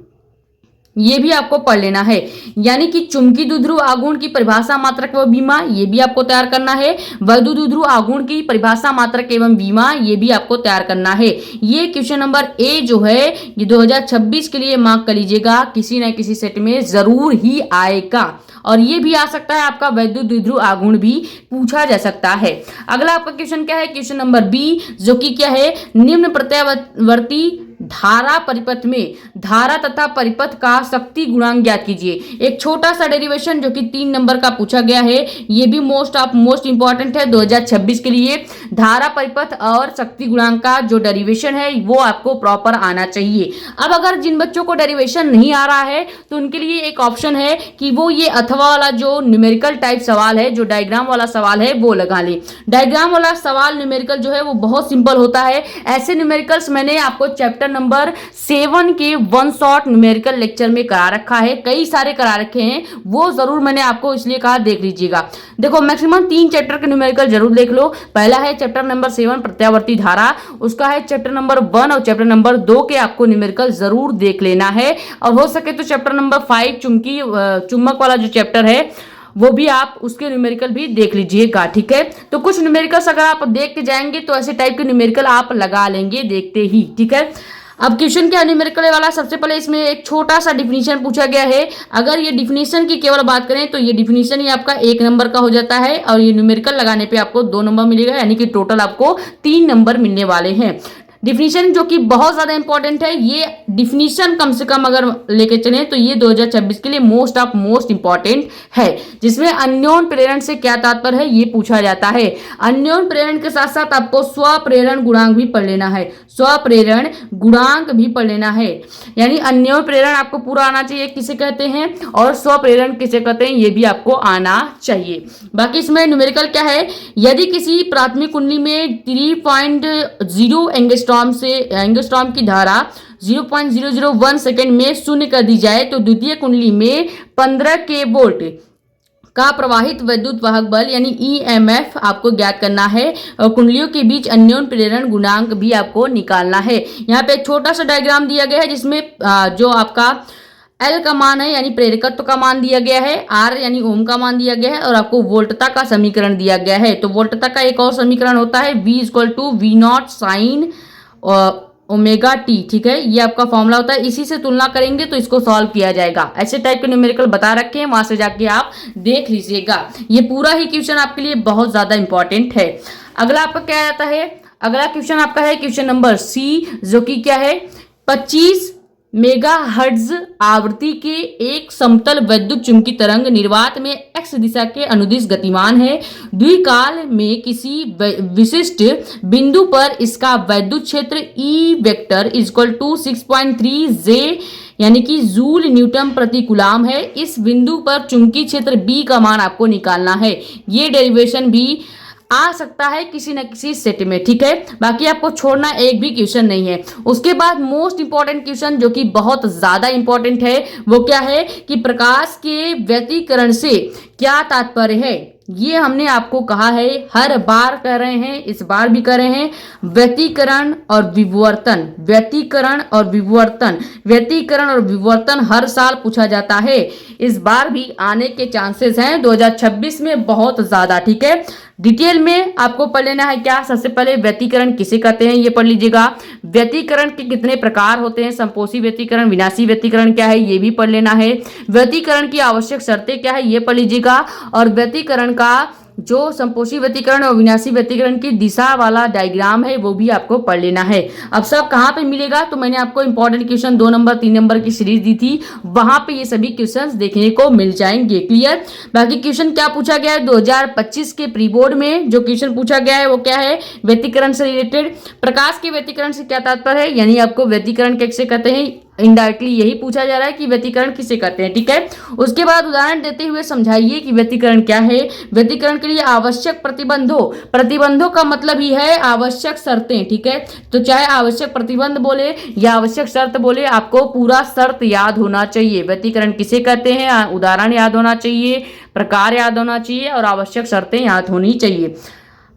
Speaker 1: ये भी आपको पढ़ लेना है, यानी कि चुंबकीय द्विध्रुव आघूर्ण की परिभाषा मात्रक व बीमा ये भी आपको तैयार करना है। वैद्युत द्विध्रुव आघूर्ण की परिभाषा मात्रक एवं बीमा ये भी आपको तैयार करना है। ये क्वेश्चन नंबर ए जो है ये 2026 के लिए मार्क कर लीजिएगा, किसी न किसी सेट में जरूर ही आएगा। और ये भी आ सकता है आपका वैद्युत द्विध्रुव आघूर्ण भी पूछा जा सकता है। अगला आपका क्वेश्चन क्या है, क्वेश्चन नंबर बी, जो कि क्या है, निम्न प्रत्यावर्ती धारा परिपथ में धारा तथा परिपथ का शक्ति गुणांक ज्ञात कीजिए। एक छोटा सा डेरिवेशन जो कि 3 नंबर का पूछा गया है, ये भी मोस्ट इंपॉर्टेंट है 2026 के लिए। धारा परिपथ और शक्ति गुणांक का जो डेरिवेशन है वो आपको प्रॉपर आना चाहिए। अब अगर जिन बच्चों को डेरिवेशन नहीं आ रहा है तो उनके लिए एक ऑप्शन है कि वो ये अथवा वाला जो न्यूमेरिकल टाइप सवाल है, जो डायग्राम वाला सवाल है, वो लगा ले। डायग्राम वाला सवाल न्यूमेरिकल जो है वो बहुत सिंपल होता है। ऐसे न्यूमेरिकल्स मैंने आपको चैप्टर नंबर 7 के 1 शॉट न्यूमेरिकल लेक्चर में करा रखा है, कई सारे करा रखे हैं, वो जरूर मैंने आपको इसलिए कहा देख लीजिएगा। देखो मैक्सिमम 3 चैप्टर के न्यूमेरिकल जरूर देख लो। पहला है चैप्टर नंबर 7 प्रत्यावर्ती धारा, उसका है चैप्टर नंबर 1 और चैप्टर नंबर 2 के आपको न्यूमेरिकल जरूर देख लेना है। और हो सके तो चैप्टर नंबर 5 चुंबक वाला जो चैप्टर है वो भी आप उसके न्यूमेरिकल भी देख लीजिएगा। ठीक है, तो कुछ न्यूमेरिकल्स अगर आप देख के जाएंगे तो ऐसे टाइप के न्यूमेरिकल आप लगा लेंगे देखते ही। ठीक है, अब क्वेश्चन क्या न्यूमेरिकल वाला, सबसे पहले इसमें एक छोटा सा डिफिनीशन पूछा गया है। अगर ये डिफिनीशन की केवल बात करें तो ये डिफिनीशन ही आपका 1 नंबर का हो जाता है, और ये न्यूमेरिकल लगाने पे आपको 2 नंबर मिलेगा, यानी कि टोटल आपको 3 नंबर मिलने वाले हैं। डिफिनीशन जो कि बहुत ज्यादा इंपॉर्टेंट है, ये डिफिनीशन कम से कम अगर लेके चले तो ये 2026 के लिए मोस्ट ऑफ मोस्ट इंपॉर्टेंट है, जिसमें अन्योन प्रेरण से क्या तात्पर्य है ये पूछा जाता है। अन्योन प्रेरण के साथ साथ आपको स्वप्रेरण गुणांक भी पढ़ लेना है, स्वप्रेरण गुणांक भी पढ़ लेना है। यानी अन्योन प्रेरण आपको पूरा आना चाहिए किसे कहते हैं, और स्वप्रेरण किसे कहते हैं ये भी आपको आना चाहिए। बाकी इसमें न्यूमेरिकल क्या है, यदि किसी प्राथमिक कुंडली में 3.0 एंगस्ट्रॉम की धारा 0.001 सेकेंड में शून्य कर दी जाए तो द्वितीय कुंडली में 15 के वोल्ट का प्रवाहित विद्युत वाहक बल यानी ईएमएफ आपको ज्ञात करना है, और कुंडलियों के बीच अन्योन प्रेरण गुणांक भी आपको निकालना है। यहाँ पे एक छोटा सा डायग्राम दिया गया है जिसमें जो आपका एल का मान है यानी प्रेरकत्व का मान दिया गया है, आर यानी ओम का मान दिया गया है, और आपको वोल्टता का समीकरण दिया गया है। तो वोल्टता का एक और समीकरण होता है V = V0 sine omega T, ठीक है, ये आपका फॉर्मूला होता है। इसी से तुलना करेंगे तो इसको सॉल्व किया जाएगा। ऐसे टाइप के न्यूमेरिकल बता रखे हैं, वहां से जाके आप देख लीजिएगा। ये पूरा ही क्वेश्चन आपके लिए बहुत ज्यादा इंपॉर्टेंट है। अगला आपका क्या आता है, अगला क्वेश्चन आपका है क्वेश्चन नंबर सी, जो कि क्या है 25 मेगाहर्ट्ज आवृत्ति के एक समतल वैद्युत चुंबकीय तरंग निर्वात में एक्स दिशा के अनुदिश गतिमान है। द्विकाल में किसी विशिष्ट बिंदु पर इसका वैद्युत क्षेत्र ई वेक्टर = 6.3 जे यानी कि जूल न्यूटन प्रति कूलाम है। इस बिंदु पर चुंबकीय क्षेत्र बी का मान आपको निकालना है। ये डेरिवेशन भी आ सकता है किसी न किसी सेट में, ठीक है। बाकी आपको छोड़ना एक भी क्वेश्चन नहीं है। उसके बाद मोस्ट इंपॉर्टेंट क्वेश्चन जो कि बहुत ज्यादा इंपॉर्टेंट है वो क्या है कि प्रकाश के व्यतिकरण से क्या तात्पर्य है। ये हमने आपको कहा है, हर बार कह रहे हैं, इस बार भी कह रहे हैं, व्यतिकरण और विवर्तन, व्यतिकरण और विवर्तन, व्यतिकरण और विवर्तन हर साल पूछा जाता है। इस बार भी आने के चांसेस हैं 2026 में बहुत ज्यादा, ठीक है। डिटेल में आपको पढ़ लेना है क्या, सबसे पहले व्यतिकरण किसे कहते हैं ये पढ़ लीजिएगा। व्यतिकरण के कितने प्रकार होते हैं, संपोषी व्यतिकरण, विनाशी व्यतिकरण क्या है ये भी पढ़ लेना है। व्यतिकरण की आवश्यक शर्तें क्या है ये पढ़ लीजिएगा, और व्यतिकरण का जो संपोषी व्यतिकरण और विनाशी व्यतिकरण की दिशा वाला डायग्राम है वो भी आपको पढ़ लेना है। अब सब कहाँ पे मिलेगा, तो मैंने आपको इंपॉर्टेंट क्वेश्चन 2 नंबर 3 नंबर की सीरीज दी थी, वहां पे ये सभी क्वेश्चंस देखने को मिल जाएंगे। क्लियर। बाकी क्वेश्चन क्या पूछा गया है 2025 के प्री बोर्ड में, जो क्वेश्चन पूछा गया है वो क्या है, व्यतिकरण से रिलेटेड। प्रकाश के व्यतिकरण से क्या तात्पर्य है, यानी आपको व्यतिकरण कैसे कहते हैं, इनडायरेक्टली यही पूछा जा रहा है कि व्यतिकरण किसे कहते हैं, ठीक है। उसके बाद उदाहरण देते हुए समझाइए कि व्यतिकरण क्या है। व्यतिकरण के लिए आवश्यक प्रतिबंधों, प्रतिबंधों का मतलब ही है आवश्यक शर्तें, ठीक है। तो चाहे आवश्यक प्रतिबंध बोले या आवश्यक शर्त बोले, आपको पूरा शर्त याद होना चाहिए। व्यतिकरण किसे कहते हैं, उदाहरण याद होना चाहिए, प्रकार याद होना चाहिए, और आवश्यक शर्तें याद होनी चाहिए।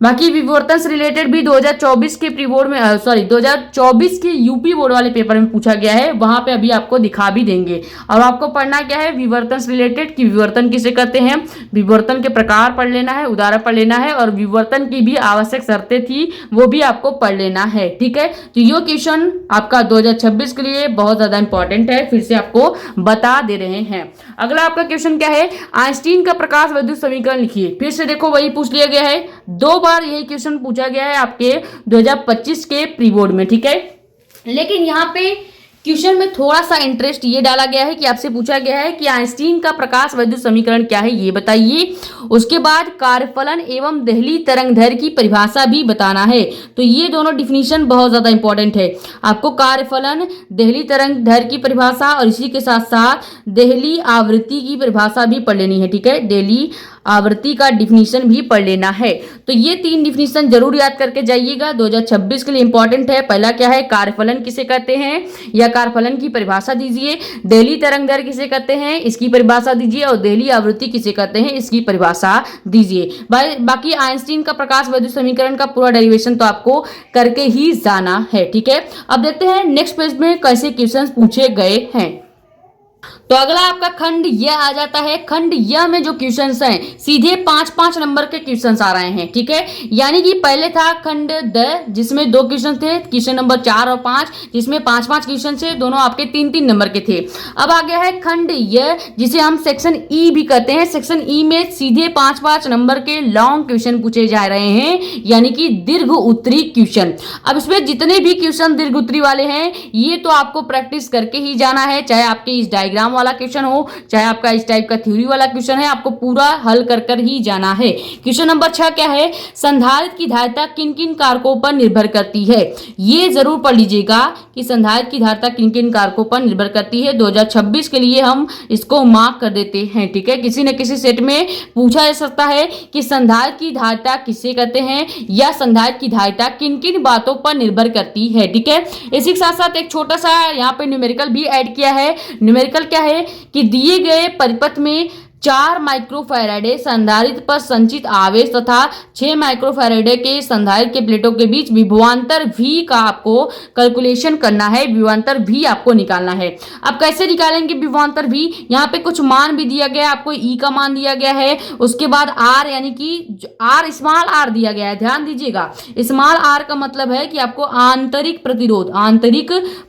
Speaker 1: बाकी विवर्तन से रिलेटेड भी 2024 के प्री बोर्ड में 2024 के यूपी बोर्ड वाले पेपर में पूछा गया है, वहां पे अभी आपको दिखा भी देंगे। और आपको पढ़ना क्या है विवर्तन से रिलेटेड कि विवर्तन किसे कहते हैं, विवर्तन के प्रकार पढ़ लेना है, उदाहरण पढ़ लेना है, और विवर्तन की भी आवश्यक शर्तें थी वो भी आपको पढ़ लेना है, ठीक है। तो ये क्वेश्चन आपका 2026 के लिए बहुत ज्यादा इंपॉर्टेंट है, फिर से आपको बता दे रहे हैं। अगला आपका क्वेश्चन क्या है, आइंस्टीन का प्रकाश विद्युत समीकरण लिखिए। फिर से देखो वही पूछ लिया गया है, 2 बार यही क्वेश्चन पूछा गया है आपके 2025 के प्री बोर्ड में, ठीक है। लेकिन यहाँ पे क्वेश्चन में थोड़ा सा इंटरेस्ट ये डाला गया है कि आपसे पूछा गया है कि आइंस्टीन का प्रकाश विद्युत समीकरण क्या है ये बताइए। उसके बाद कार्यफलन एवं देहली तरंगदैर्घ्य की परिभाषा भी बताना है। तो ये दोनों डिफिनीशन बहुत ज्यादा इंपॉर्टेंट है। आपको कार्यफलन, देहली तरंगदैर्घ्य की परिभाषा और इसी के साथ साथ देहली आवृत्ति की परिभाषा भी पढ़ लेनी है, ठीक है। देहली आवृत्ति का डिफिनीशन भी पढ़ लेना है। तो ये 3 डिफिनीशन जरूर याद करके जाइएगा, 2026 के लिए इंपॉर्टेंट है। पहला क्या है, कार्यफलन किसे कहते हैं या कार्यफलन की परिभाषा दीजिए। देहली तरंगदैर्घ्य किसे कहते हैं इसकी परिभाषा दीजिए, और देहली आवृत्ति किसे कहते हैं इसकी परिभाषा दीजिए। बाकी आइंस्टीन का प्रकाश विद्युत समीकरण का पूरा डेरिवेशन तो आपको करके ही जाना है, ठीक है। अब देखते हैं नेक्स्ट पेज में कैसे क्वेश्चन पूछे गए हैं। तो अगला आपका खंड य आ जाता है। खंड य में जो क्वेश्चंस हैं सीधे 5-5 नंबर के क्वेश्चंस आ रहे हैं, ठीक है। यानी कि पहले था खंड द जिसमें 2 क्वेश्चन थे, क्वेश्चन नंबर 4 और 5, जिसमें 5-5 क्वेश्चन थे, दोनों आपके 3-3 नंबर के थे। अब आ गया है खंड य जिसे हम सेक्शन ई भी कहते हैं। सेक्शन ई में सीधे 5-5 नंबर के लॉन्ग क्वेश्चन पूछे जा रहे हैं, यानी कि दीर्घ उत्तरी क्वेश्चन। अब इसमें जितने भी क्वेश्चन दीर्घ उत्तरी वाले हैं ये तो आपको प्रैक्टिस करके ही जाना है, चाहे आपके इस डायग्राम वाला क्वेश्चन हो, चाहे आपका इस टाइप का थ्योरी वाला क्वेश्चन है, आपको पूरा हल कर कर ही जाना है। क्वेश्चन नंबर 6 क्या है, संधारित्र की धारिता किन किन कारकों पर निर्भर करती है। ये जरूर पढ़ लीजिएगा कि संधारित्र की धारिता किन किन कारकों पर निर्भर करती है। 2026 के लिए हम इसको मार्क कर देते हैं, ठीक है। किसी न किसी सेट में पूछा जा सकता है कि संधारित्र की धारिता किसे कहते हैं या संधारित्र की धारिता किन किन बातों पर निर्भर करती है, ठीक है। इसी के साथ साथ एक छोटा सा यहाँ पे न्यूमेरिकल भी ऐड किया है। न्यूमेरिकल क्या है कि दिए गए परिपथ में 4 माइक्रोफैराडे संधारित्र पर संचित आवेश तथा 6 माइक्रोफैराडे के संधारित्र के प्लेटों के बीच विभवांतर V का आपको कैलकुलेशन करना है, विभवांतर V आपको निकालना है। अब कैसे निकालेंगे विभवांतर V, यहाँ पे कुछ मान भी दिया गया है, आपको E का मान दिया गया है, उसके बाद R यानी कि R स्मॉल r दिया गया है। ध्यान दीजिएगा, स्मॉल r का मतलब है कि आपको आंतरिक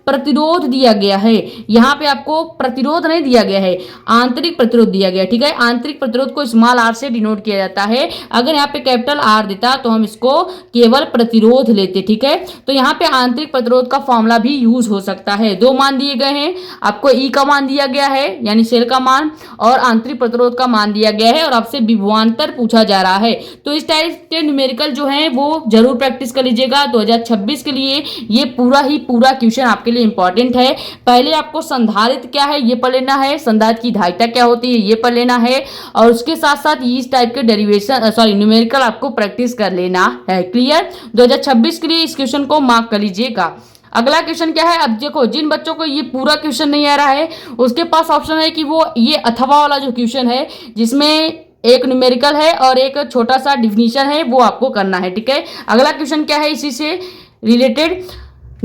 Speaker 1: प्रतिरोध दिया गया है। यहाँ पे आपको प्रतिरोध नहीं दिया गया है, आंतरिक प्रतिरोध दिया गया है, ठीक है। आंतरिक प्रतिरोध को स्मॉल r से डिनोट किया जाता है। अगर यहाँ पे कैपिटल R देता तो हम इसको केवल प्रतिरोध लेते, ठीक है। तो यहाँ पे आंतरिक प्रतिरोध का फॉर्मूला भी यूज हो सकता है। 2 मान दिए गए हैं, आपको E का मान दिया गया है यानी सेल का मान, और आंतरिक प्रतिरोध का मान दिया गया है, और आपसे विभवांतर पूछा जा रहा है। तो इस टाइप के न्यूमेरिकल जो है वो जरूर प्रैक्टिस कर लीजिएगा। 2026 के लिए ये पूरा क्वेश्चन आपके लिए इंपॉर्टेंट है। पहले आपको संधारित्र क्या है ये पढ़ लेना है, संधारित्र की धारिता क्या होती है ये पढ़ लेना है, और उसके साथ साथ इस टाइप के डेरिवेशन न्यूमेरिकल आपको प्रैक्टिस कर लेना है। क्लियर। 2026 के लिए इस क्वेश्चन को मार्क कर लीजिएगा। अगला क्वेश्चन क्या है, अब देखो जिन बच्चों को ये पूरा क्वेश्चन नहीं आ रहा है उसके पास ऑप्शन है कि वो ये अथवा वाला जो क्वेश्चन है जिसमें एक न्यूमेरिकल है और एक छोटा सा डिफिनीशन है वो आपको करना है, ठीक है। अगला क्वेश्चन क्या है इसी से रिलेटेड,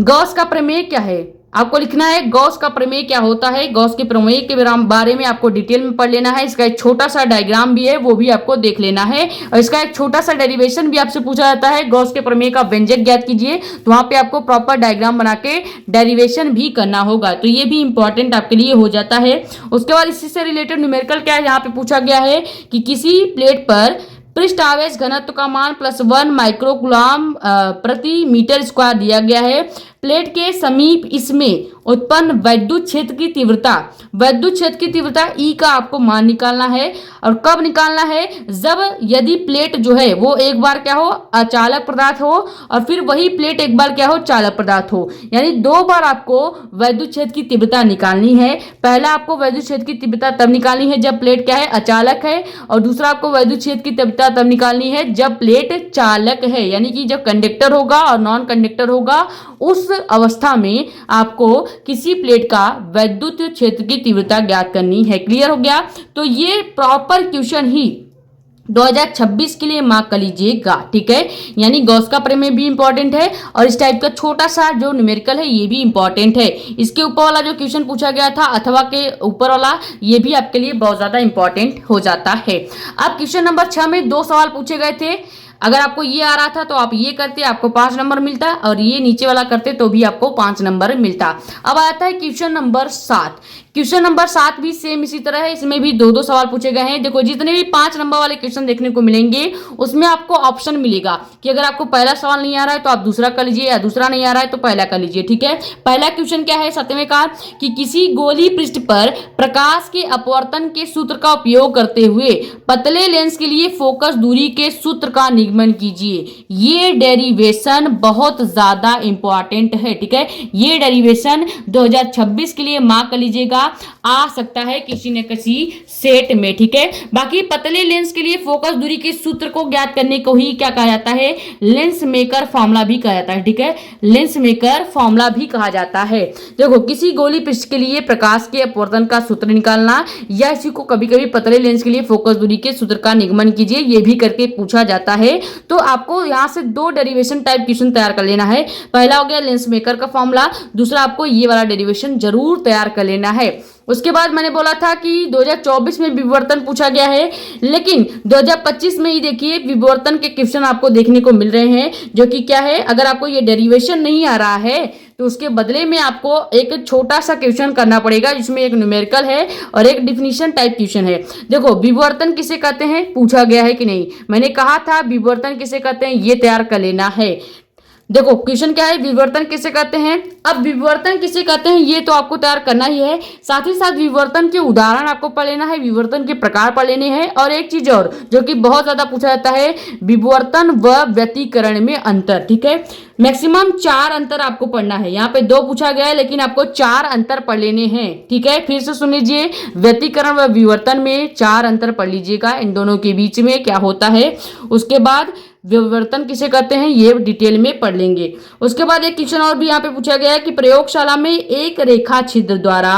Speaker 1: गॉस का प्रमेय क्या है। आपको लिखना है गॉस का प्रमेय क्या होता है। गॉस के प्रमेय के बारे में आपको डिटेल में पढ़ लेना है। इसका एक छोटा सा डायग्राम भी है वो भी आपको देख लेना है, और इसका एक छोटा सा डेरिवेशन भी आपसे पूछा जाता है। गॉस के प्रमेय का व्यंजक ज्ञात कीजिए, तो वहां पे आपको प्रॉपर डायग्राम बना के डेरिवेशन भी करना होगा, तो ये भी इंपॉर्टेंट आपके लिए हो जाता है। उसके बाद इसी से रिलेटेड न्यूमेरिकल क्या है, यहाँ पे पूछा गया है कि किसी प्लेट पर पृष्ठ आवेश घनत्व का मान +1 माइक्रोकूलम प्रति मीटर स्क्वायर दिया गया है। प्लेट के समीप इसमें उत्पन्न वैद्युत क्षेत्र की तीव्रता E का आपको मान निकालना है। और कब निकालना है, जब यदि प्लेट जो है वो एक बार क्या हो अचालक पदार्थ हो और फिर वही प्लेट एक बार क्या हो चालक पदार्थ हो, यानी 2 बार आपको वैद्युत क्षेत्र की तीव्रता निकालनी है। पहला आपको वैद्युत क्षेत्र की तीव्रता तब निकालनी है जब प्लेट क्या है अचालक है, और दूसरा आपको वैद्युत क्षेत्र की तीव्रता तब निकालनी है जब प्लेट चालक है, यानी कि जब कंडक्टर होगा और नॉन कंडक्टर होगा उस अवस्था में आपको किसी प्लेट का वैद्युत क्षेत्र की तीव्रता ज्ञात करनी है। क्लियर हो गया। तो ये प्रॉपर क्वेश्चन ही 2026 के लिए मार्क कर लीजिएगा, ठीक है। यानी गॉस का प्रमेय भी इंपॉर्टेंट है और इस टाइप का छोटा सा जो न्यूमेरिकल है ये भी इंपॉर्टेंट है। इसके ऊपर वाला जो क्वेश्चन पूछा गया था अथवा के ऊपर वाला ये भी आपके लिए बहुत ज्यादा इंपॉर्टेंट हो जाता है। अब क्वेश्चन नंबर 6 में 2 सवाल पूछे गए थे। अगर आपको ये आ रहा था तो आप ये करते आपको 5 नंबर मिलता, और ये नीचे वाला करते तो भी आपको 5 नंबर मिलता। अब आता है क्वेश्चन नंबर 7। क्वेश्चन नंबर 7 भी सेम इसी तरह है, इसमें भी 2-2 सवाल पूछे गए हैं। देखो जितने भी 5 नंबर वाले क्वेश्चन देखने को मिलेंगे उसमें आपको ऑप्शन मिलेगा कि अगर आपको पहला सवाल नहीं आ रहा है तो आप दूसरा कर लीजिए, या दूसरा नहीं आ रहा है तो पहला कर लीजिए, ठीक है। पहला क्वेश्चन क्या है 7वें का, कि किसी गोली पृष्ठ पर प्रकाश के अपवर्तन के सूत्र का उपयोग करते हुए पतले लेंस के लिए फोकस दूरी के सूत्र का निगमन कीजिए। ये डेरिवेशन बहुत ज्यादा इंपॉर्टेंट है, ठीक है। ये डेरिवेशन 2026 के लिए मार्क कर लीजिएगा, आ सकता है किसी न किसी सेट में, ठीक है। बाकी पतले लेंस के लिए फोकस दूरी के सूत्र को ज्ञात करने को ही क्या कहा जाता है, लेंस मेकर फॉर्मूला भी कहा जाता है, ठीक है। लेंस मेकर फॉर्मूला भी कहा जाता है। देखो किसी गोली पृष्ठ के लिए प्रकाश के अपवर्तन का सूत्र निकालना, या इसी को कभी कभी पतले लेंस के लिए फोकस दूरी के सूत्र का निगमन कीजिए, ये भी करके पूछा जाता है। तो आपको यहां से 2 डेरिवेशन टाइप क्वेश्चन तैयार कर लेना है। पहला हो गया लेंस मेकर का फॉर्मूला, दूसरा आपको ये वाला डेरिवेशन जरूर तैयार कर लेना है। उसके बाद मैंने बोला था कि 2024 में विवर्तन पूछा गया है, लेकिन 2025 में ही देखिए विवर्तन के क्वेश्चन आपको देखने को मिल रहे हैं, जो कि क्या है, अगर आपको ये डेरिवेशन नहीं आ रहा है तो उसके बदले में आपको एक छोटा सा क्वेश्चन करना पड़ेगा, जिसमें एक न्यूमेरिकल है और एक डिफिनीशन टाइप क्वेश्चन है। देखो विवर्तन किसे कहते हैं पूछा गया है कि नहीं, मैंने कहा था विवर्तन किसे कहते हैं ये तैयार कर लेना है। देखो क्वेश्चन क्या है, विवर्तन किसे कहते हैं। अब विवर्तन किसे कहते हैं ये तो आपको तैयार करना ही है, साथ ही साथ विवर्तन के उदाहरण आपको पढ़ लेना है, विवर्तन के प्रकार पढ़ लेने हैं, और एक चीज और जो कि बहुत ज्यादा पूछा जाता है, विवर्तन व व्यतिकरण में अंतर। ठीक है, मैक्सिमम 4 अंतर आपको पढ़ना है, यहाँ पे 2 पूछा गया है लेकिन आपको 4 अंतर पढ़ लेने हैं। ठीक है, फिर से सुन लीजिए, व्यतिकरण व विवर्तन में 4 अंतर पढ़ लीजिएगा, इन दोनों के बीच में क्या होता है। उसके बाद विवर्तन किसे कहते हैं ये डिटेल में पढ़ लेंगे। उसके बाद एक क्वेश्चन और भी यहाँ पे पूछा गया है कि प्रयोगशाला में एक रेखा छिद्र द्वारा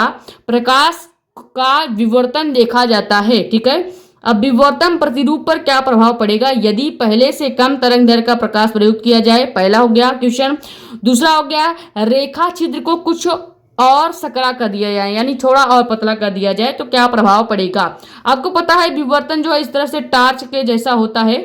Speaker 1: प्रकाश का विवर्तन देखा जाता है। ठीक है, अब विवर्तन प्रतिरूप पर क्या प्रभाव पड़ेगा यदि पहले से कम तरंग दैर्घ्य का प्रकाश प्रयुक्त किया जाए, पहला हो गया क्वेश्चन। दूसरा हो गया रेखा छिद्र को कुछ और सकरा कर दिया जाए, यानी थोड़ा और पतला कर दिया जाए तो क्या प्रभाव पड़ेगा। आपको पता है विवर्तन जो है इस तरह से टार्च के जैसा होता है,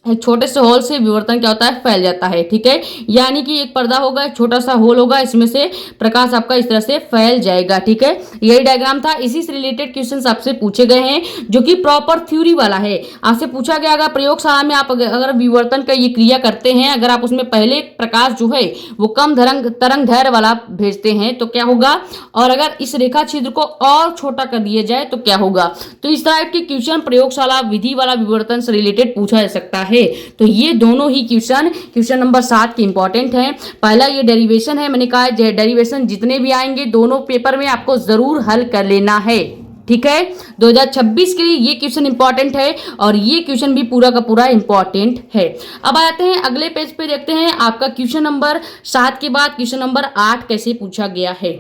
Speaker 1: एक छोटे से होल से विवर्तन क्या होता है फैल जाता है। ठीक है, यानी कि एक पर्दा होगा, एक छोटा सा होल होगा, इसमें से प्रकाश आपका इस तरह से फैल जाएगा। ठीक है, यही डायग्राम था, इसी से रिलेटेड क्वेश्चंस आपसे पूछे गए हैं जो कि प्रॉपर थ्योरी वाला है। आपसे पूछा गया अगर प्रयोगशाला में आप अगर विवर्तन का ये क्रिया करते हैं, अगर आप उसमें पहले प्रकाश जो है वो कम तरंग दैर्घ्य वाला भेजते हैं तो क्या होगा, और अगर इस रेखा छिद्र को और छोटा कर दिया जाए तो क्या होगा। तो इस तरह के क्वेश्चन प्रयोगशाला विधि वाला विवर्तन से रिलेटेड पूछा जा सकता है। तो ये दोनों ही क्वेश्चन नंबर 7 के इंपॉर्टेंट हैं। पहला ये डेरिवेशन है, मैंने कहा डेरिवेशन जितने भी आएंगे दोनों पेपर में आपको जरूर हल कर लेना है। ठीक है, 2026 के लिए ये क्वेश्चन इंपॉर्टेंट है और ये क्वेश्चन भी पूरा का पूरा इंपॉर्टेंट है। अब आते हैं अगले पेज पे, देखते हैं आपका क्वेश्चन नंबर 7 के बाद क्वेश्चन नंबर 8 कैसे पूछा गया है।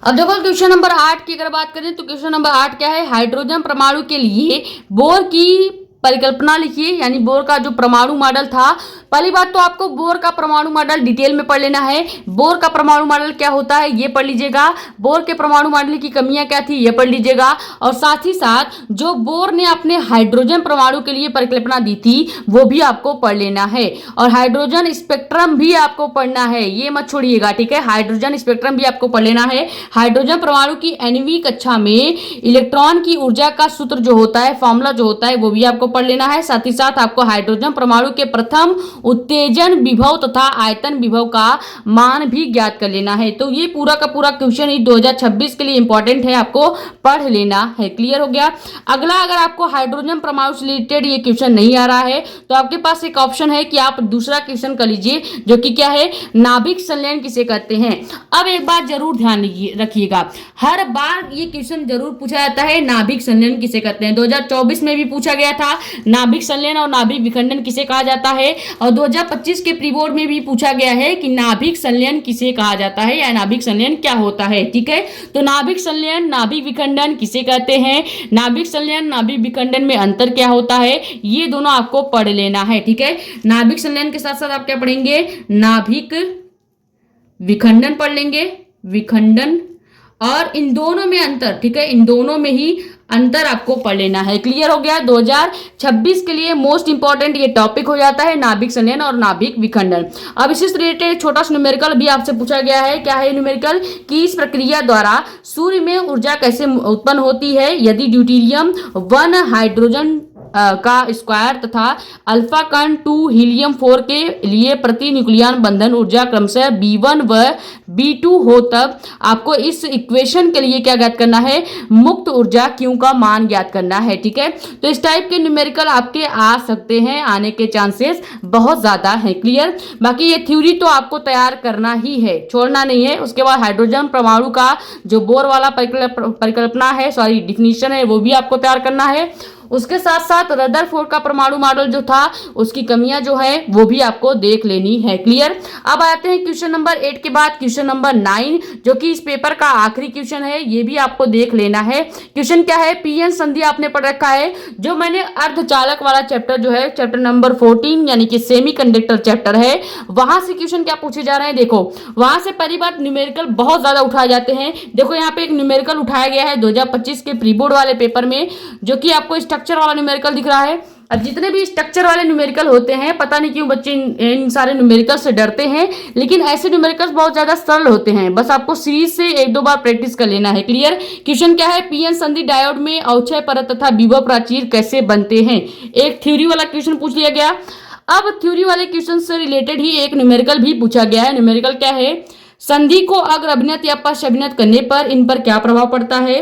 Speaker 1: अब देखो क्वेश्चन नंबर 8 की अगर बात करें तो क्वेश्चन नंबर 8 क्या है, हाइड्रोजन परमाणु के लिए बोर की परिकल्पना लिखिए, यानी बोर का जो परमाणु मॉडल था। पहली बात तो आपको बोर का परमाणु मॉडल डिटेल में पढ़ लेना है। बोर का परमाणु मॉडल क्या होता है ये पढ़ लीजिएगा, बोर के परमाणु मॉडल की कमियां क्या थी ये पढ़ लीजिएगा, और साथ ही साथ जो बोर ने अपने हाइड्रोजन परमाणु के लिए परिकल्पना दी थी वो भी आपको पढ़ लेना है, और हाइड्रोजन स्पेक्ट्रम भी आपको पढ़ना है, ये मत छोड़िएगा। ठीक है, हाइड्रोजन स्पेक्ट्रम भी आपको पढ़ लेना है। हाइड्रोजन परमाणु की 9वीं कक्षा में इलेक्ट्रॉन की ऊर्जा का सूत्र जो होता है, फॉर्मूला जो होता है वो भी आपको पढ़ लेना है। साथ ही साथ आपको हाइड्रोजन परमाणु के प्रथम उत्तेजन विभव तथा आयतन विभव का मान भी ज्ञात कर लेना है। तो ये पूरा का पूरा क्वेश्चन ही 2026 के लिए इंपॉर्टेंट है, आपको पढ़ लेना है। क्लियर हो गया। अगला, अगर आपको हाइड्रोजन परमाणु से रिलेटेड ये क्वेश्चन नहीं आ रहा है तो आपके पास एक ऑप्शन है कि आप दूसरा क्वेश्चन कर लीजिए, जो कि क्या है, नाभिक संलयन किसे कहते हैं। अब एक बात जरूर ध्यान रखिएगा, हर बार ये क्वेश्चन जरूर पूछा जाता है, नाभिक संलयन किसे कहते हैं। 2024 में भी पूछा गया था नाभिक संलयन और नाभिक विखंडन किसे कहा जाता है, और 2025 के प्री बोर्ड में भी पूछा गया है कि नाभिक संलयन किसे कहा जाता है या नाभिक संलयन क्या होता है। ठीक है, तो नाभिक संलयन नाभिक विखंडन किसे कहते हैं, नाभिक संलयन नाभिक विखंडन में अंतर क्या होता है, ये दोनों आपको पढ़ लेना है। ठीक है, नाभिक संलयन के साथ साथ आप क्या पढ़ेंगे, नाभिक विखंडन पढ़ लेंगे, विखंडन, और इन दोनों में अंतर। ठीक है, इन दोनों में ही अंतर आपको पढ़ लेना है। क्लियर हो गया। 2026 के लिए मोस्ट इंपॉर्टेंट ये टॉपिक हो जाता है नाभिक संलयन और नाभिक विखंडन। अब इसी से रिलेटेड छोटा सा न्यूमेरिकल भी आपसे पूछा गया है। क्या है न्यूमेरिकल, कि इस प्रक्रिया द्वारा सूर्य में ऊर्जा कैसे उत्पन्न होती है यदि ड्यूटेरियम 1 हाइड्रोजन का स्क्वायर तथा अल्फा कण 2 हीलियम 4 के लिए प्रति न्यूक्लियन बंधन ऊर्जा क्रमशः B1 व B2 हो, तब आपको इस इक्वेशन के लिए क्या ज्ञात करना है, मुक्त ऊर्जा Q का मान ज्ञात करना है। ठीक है, तो इस टाइप के न्यूमेरिकल आपके आ सकते हैं, आने के चांसेस बहुत ज्यादा है। क्लियर। बाकी ये थ्योरी तो आपको तैयार करना ही है, छोड़ना नहीं है। उसके बाद हाइड्रोजन परमाणु का जो बोर वाला परिकल्पना है, सॉरी डिफिनीशन है, वो भी आपको तैयार करना है। उसके साथ साथ रदरफोर्ड का परमाणु मॉडल जो था उसकी कमियां जो है वो भी आपको देख लेनी है। क्लियर। अब आते हैं क्वेश्चन नंबर 8 के बाद क्वेश्चन नंबर 9, जो कि इस पेपर का आखिरी क्वेश्चन है, ये भी आपको देख लेना है। क्वेश्चन क्या है, पीएन संधि आपने पढ़ रखा है। जो मैंने अर्धचालक वाला चैप्टर जो है चैप्टर नंबर 14 यानी कि सेमीकंडक्टर चैप्टर है, वहां से क्वेश्चन क्या पूछे जा रहे हैं। देखो वहां से पहली बात न्यूमेरिकल बहुत ज्यादा उठाए जाते हैं। देखो यहाँ पे एक न्यूमेरिकल उठाया गया है 2025 के प्री बोर्ड वाले पेपर में, जो कि आपको स्ट्रक्चर वाला न्यूमेरिकल दिख रहा है। अब जितने भी स्ट्रक्चर वाले न्यूमेरिकल होते हैं, पता नहीं क्यों बच्चे इन सारे न्यूमेरिकल से डरते हैं, लेकिन ऐसे न्यूमेरिकल्स बहुत ज्यादा सरल होते हैं। बस आपको सीरीज से एक दो बार प्रैक्टिस कर लेना है। क्लियर। क्वेश्चन क्या है, पीएन संधि डायोड में अवक्षय परत तथा विभव प्राचीर कैसे बनते हैं। एक थ्योरी वाला क्वेश्चन पूछ लिया गया। अब थ्योरी वाले क्वेश्चन से रिलेटेड ही एक न्यूमेरिकल भी पूछा गया है। न्यूमेरिकल क्या है, संधि को अग्र अभिनत या पश्च अभिनत करने पर इन पर क्या प्रभाव पड़ता है।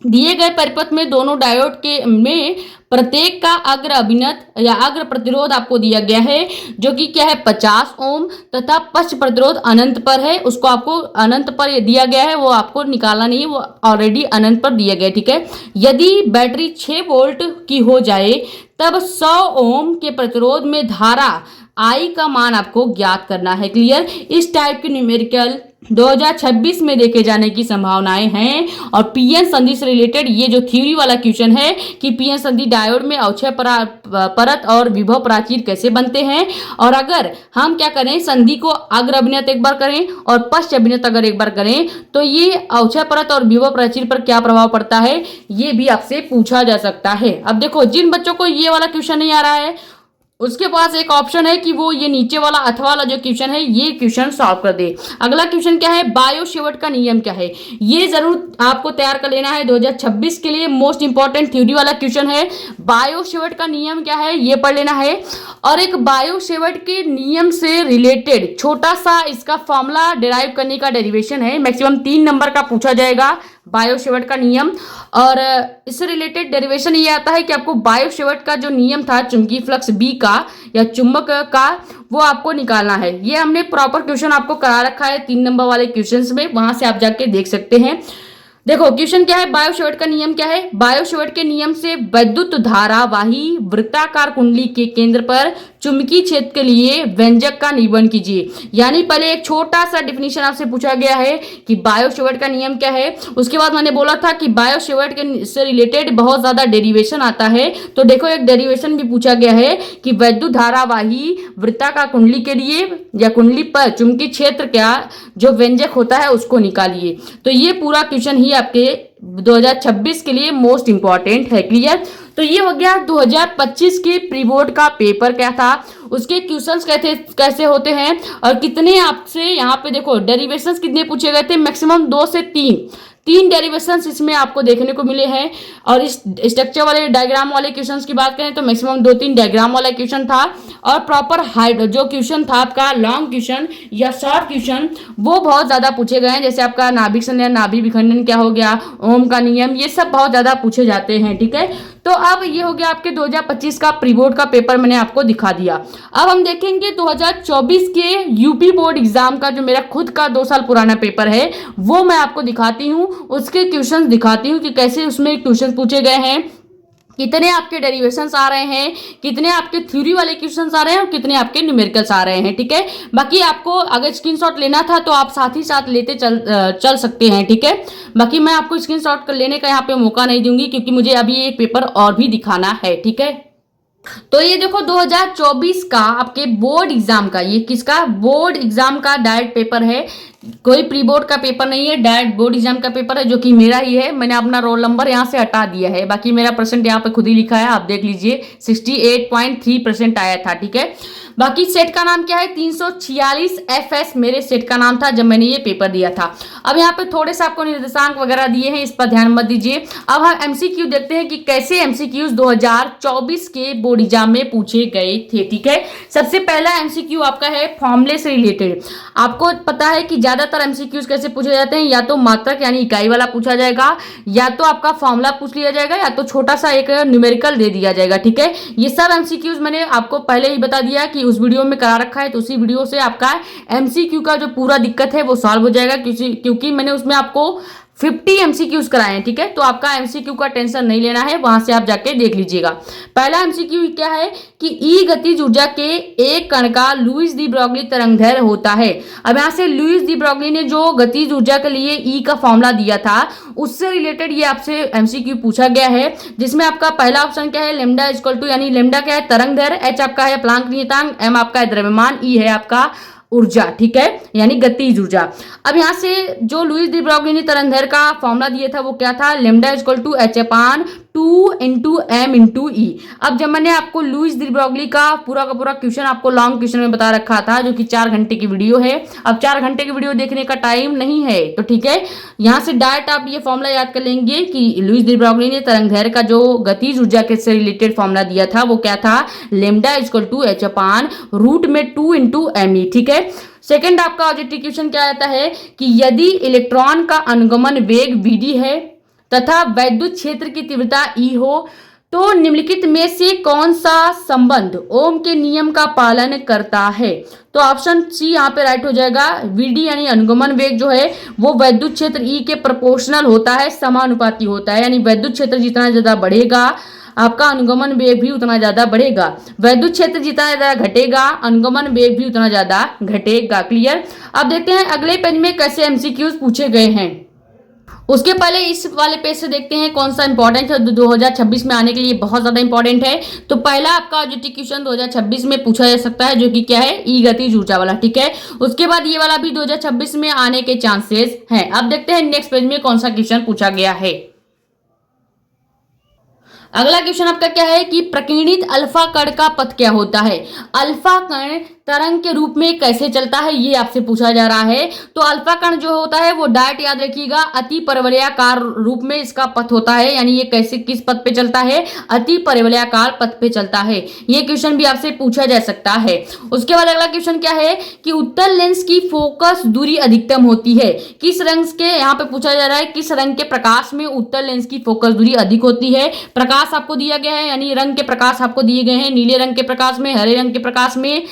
Speaker 1: दिए गए परिपथ में दोनों डायोड के में प्रत्येक का अग्र अभिनत या अग्र प्रतिरोध आपको दिया गया है, जो कि क्या है 50 ओम, तथा पश्च प्रतिरोध अनंत पर है। उसको आपको अनंत पर दिया गया है, वो आपको निकालना नहीं है, वो ऑलरेडी अनंत पर दिया गया है। ठीक है। यदि बैटरी 6 वोल्ट की हो जाए तब 100 ओम के प्रतिरोध में धारा आई का मान आपको ज्ञात करना है। क्लियर। इस टाइप के न्यूमेरिकल 2026 में देखे जाने की संभावनाएं हैं। और पीएन संधि से रिलेटेड ये जो थ्योरी वाला क्वेश्चन है कि पीएन संधि डायोड में अवक्षय परत और विभव प्राचीर कैसे बनते हैं, और अगर हम क्या करें संधि को अग्र अभिनत एक बार करें और पश्च अभिनत अगर एक बार करें तो ये अवक्षय परत और विभव प्राचीर पर क्या प्रभाव पड़ता है, ये भी आपसे पूछा जा सकता है। अब देखो जिन बच्चों को ये वाला क्वेश्चन नहीं आ रहा है उसके पास एक ऑप्शन है कि वो ये नीचे वाला अथवा वाला जो क्वेश्चन है ये क्वेश्चन सॉल्व कर दे। अगला क्वेश्चन क्या है, बायो शेवट का नियम क्या है। ये जरूर आपको तैयार कर लेना है, 2026 के लिए मोस्ट इंपॉर्टेंट थ्योरी वाला क्वेश्चन है। बायो शेवट का नियम क्या है ये पढ़ लेना है। और एक बायो शेवट के नियम से रिलेटेड छोटा सा इसका फॉर्मूला डिराइव करने का डेरिवेशन है, मैक्सिमम 3 नंबर का पूछा जाएगा बायो शेवट का नियम। और इससे रिलेटेड डेरिवेशन ये आता है कि आपको बायो शेवट का जो नियम था चुंबकीय फ्लक्स बी का या चुंबक का, वो आपको निकालना है। ये हमने प्रॉपर क्वेश्चन आपको करा रखा है 3 नंबर वाले क्वेश्चंस में, वहां से आप जाके देख सकते हैं। देखो क्वेश्चन क्या है, बायो शेवट का नियम क्या है। बायो शेवट के नियम से वैद्युत धारावाही वृत्ताकार कुंडली के केंद्र पर चुंबकीय क्षेत्र के लिए व्यंजक का निरूपण कीजिए। यानी पहले एक छोटा सा डिफिनीशन आपसे पूछा गया है कि बायो शेवट का नियम क्या है। उसके बाद मैंने बोला था कि बायो शेवट के से रिलेटेड बहुत ज्यादा डेरिवेशन आता है। तो देखो एक डेरिवेशन भी पूछा गया है कि वैद्युत धारावाही वृत्ताकार कुंडली के लिए या कुंडली पर चुंबकीय क्षेत्र का जो व्यंजक होता है उसको निकालिए। तो ये पूरा क्वेश्चन ही आपके 2026 के लिए मोस्ट इंपॉर्टेंट है। क्लियर। तो ये हो गया 2025 के प्री बोर्ड का पेपर क्या था, उसके क्वेश्चंस कैसे होते हैं और कितने आपसे यहाँ पे देखो डेरिवेशंस कितने पूछे गए थे, मैक्सिमम 2 से 3 डेरिवेशंस इसमें आपको देखने को मिले हैं। और इस स्ट्रक्चर वाले डायग्राम वाले क्वेश्चंस की बात करें तो मैक्सिमम 2-3 डायग्राम वाला क्वेश्चन था। और प्रॉपर हाइड जो क्वेश्चन था आपका लॉन्ग क्वेश्चन या शॉर्ट क्वेश्चन वो बहुत ज्यादा पूछे गए हैं। जैसे आपका नाभिक संलयन, नाभि विखंडन क्या हो गया, ओम का नियम, ये सब बहुत ज्यादा पूछे जाते हैं। ठीक है। तो अब ये हो गया आपके 2025 का प्री बोर्ड का पेपर मैंने आपको दिखा दिया। अब हम देखेंगे 2024 के यूपी बोर्ड एग्जाम का जो मेरा खुद का 2 साल पुराना पेपर है वो मैं आपको दिखाती हूँ, उसके क्वेश्चंस दिखाती हूँ कि कैसे उसमें क्वेश्चन पूछे गए हैं, कितने आपके डेरिवेशंस आ रहे हैं, कितने आपके थ्योरी वाले क्वेश्चंस आ रहे हैं और कितने आपके न्यूमेरिकल्स आ रहे हैं। ठीक है। बाकी आपको अगर स्क्रीनशॉट लेना था तो आप साथ ही साथ लेते चल सकते हैं। ठीक है। बाकी मैं आपको स्क्रीनशॉट लेने का यहाँ पे मौका नहीं दूंगी क्योंकि मुझे अभी एक पेपर और भी दिखाना है। ठीक है। तो ये देखो 2024 का आपके बोर्ड एग्जाम का, ये किसका बोर्ड एग्जाम का डायरेक्ट पेपर है, कोई प्री बोर्ड का पेपर नहीं है, डायरेक्ट बोर्ड एग्जाम का पेपर है जो कि मेरा ही है। मैंने अपना रोल नंबर यहाँ से हटा दिया है, बाकी मेरा परसेंट यहाँ पे खुद ही लिखा है, आप देख लीजिए 68.3% आया था। ठीक है। बाकी सेट का नाम क्या है, 346 FS मेरे सेट का नाम था जब मैंने ये पेपर दिया था। अब यहाँ पे थोड़े से आपको निर्देशांक वगैरह दिए हैं, इस पर ध्यान मत दीजिए। अब हम MCQ देखते हैं कि कैसे MCQs 2024 के बोर्ड एग्जाम में पूछे गए थे। ठीक है। सबसे पहला MCQ आपका है फॉर्मूले से रिलेटेड। आपको पता है कि ज्यादातर MCQs कैसे पूछे जाते हैं, या तो मात्रक यानी इकाई वाला पूछा जाएगा, या तो आपका फॉर्मूला पूछ लिया जाएगा, या तो छोटा सा एक न्यूमेरिकल दे दिया जाएगा। ठीक है। ये सब MCQs मैंने आपको पहले ही बता दिया कि उस वीडियो में करा रखा है, तो उसी वीडियो से आपका MCQ का जो पूरा दिक्कत है वो सॉल्व हो जाएगा, क्योंकि मैंने उसमें आपको 50 एमसीक्यूज कराए हैं, ठीक है। तो आपका एमसीक्यू का टेंशन नहीं लेना है, वहां से आप जाके देख लीजिएगा। पहला एमसीक्यू क्या है कि ई गतिज ऊर्जा के एक कण का लुईस दी ब्रोगली तरंगदैर्घ्य होता है। अब यहाँ से लुईस दी ब्रोगली ने जो गतिज ऊर्जा के लिए ई का फॉर्मूला दिया था उससे रिलेटेड ये आपसे एमसीक्यू पूछा गया है, जिसमें आपका पहला ऑप्शन क्या है, लेमडा इक्वल टू, यानी लेमडा क्या है, तरंगदैर्घ्य, एच आपका है प्लांक नियतांक, एम आपका है द्रव्यमान, ई है आपका ऊर्जा, ठीक है, यानी गतिज ऊर्जा। अब यहां से जो लुईस दी ब्रोगली ने तरंगदैर्घ्य का फॉर्मूला दिया था वो क्या था, lambda equal to H upon 2 into M into E. अब जब मैंने आपको लुईस दी ब्रोगली का पूरा क्वेश्चन आपको लॉन्ग क्वेश्चन में बता रखा था, जो कि 4 घंटे की वीडियो है, अब 4 घंटे की वीडियो देखने का टाइम नहीं है, तो ठीक है, यहां से डायरेक्ट आप ये फॉर्मूला याद कर लेंगे कि लुईस दी ब्रोगली ने तरंगदैर्घ्य का जो गतिज ऊर्जा के से रिलेटेड फॉर्मूला दिया था वो क्या था, lambda equal to H upon root में 2 इंटू एम ई, ठीक है। सेकेंड आपका ऑब्जेक्टिव क्वेश्चन क्या आता है कि यदि इलेक्ट्रॉन का अनुगमन वेग vd है तथा वैद्युत क्षेत्र की तीव्रता E हो तो निम्नलिखित में से कौन सा संबंध ओम के नियम का पालन करता है। तो ऑप्शन सी यहाँ पे राइट हो जाएगा, vd यानी अनुगमन वेग जो है वो वैद्युत क्षेत्र E के प्रोपोर्शनल होता है, समानुपाती होता है, यानी वैद्युत क्षेत्र जितना ज्यादा बढ़ेगा आपका अनुगमन वेग भी उतना ज्यादा बढ़ेगा, वैद्युत क्षेत्र जितना ज्यादा घटेगा अनुगमन वेग भी उतना ज्यादा घटेगा। क्लियर। अब देखते हैं अगले पेज में कैसे एमसीक्यूज पूछे गए हैं। उसके पहले इस वाले पेज से देखते हैं कौन सा इंपॉर्टेंट है, 2026 में आने के लिए बहुत ज्यादा इंपॉर्टेंट है। तो पहला आपका ऑब्जेक्टिव क्वेश्चन 2026 में पूछा जा सकता है, जो कि क्या है, ई गतिज ऊर्जा वाला, ठीक है। उसके बाद ये वाला भी 2026 में आने के चांसेस हैं। अब देखते हैं नेक्स्ट पेज में कौन सा क्वेश्चन पूछा गया है। अगला क्वेश्चन आपका क्या है कि प्रकीर्णित अल्फा कण का पथ क्या होता है। अल्फा कण तरंग के रूप में कैसे चलता है ये आपसे पूछा जा रहा है। तो अल्फा कण जो होता है वो डायरेक्ट याद रखिएगा अति परवलयाकार रूप में इसका पथ होता है, यानी ये कैसे किस पथ पे चलता है, अति परवलयाकार पथ पे चलता है। ये क्वेश्चन भी आपसे पूछा जा सकता है। उसके बाद अगला क्वेश्चन क्या है कि उत्तल लेंस की फोकस दूरी अधिकतम होती है। किस रंग के, यहाँ पे पूछा जा रहा है किस रंग के प्रकाश में उत्तल लेंस की फोकस दूरी अधिक होती है। प्रकाश आपको दिया गया है, यानी रंग के प्रकाश आपको दिए गए हैं, नीले रंग के प्रकाश में, हरे रंग के प्रकाश में,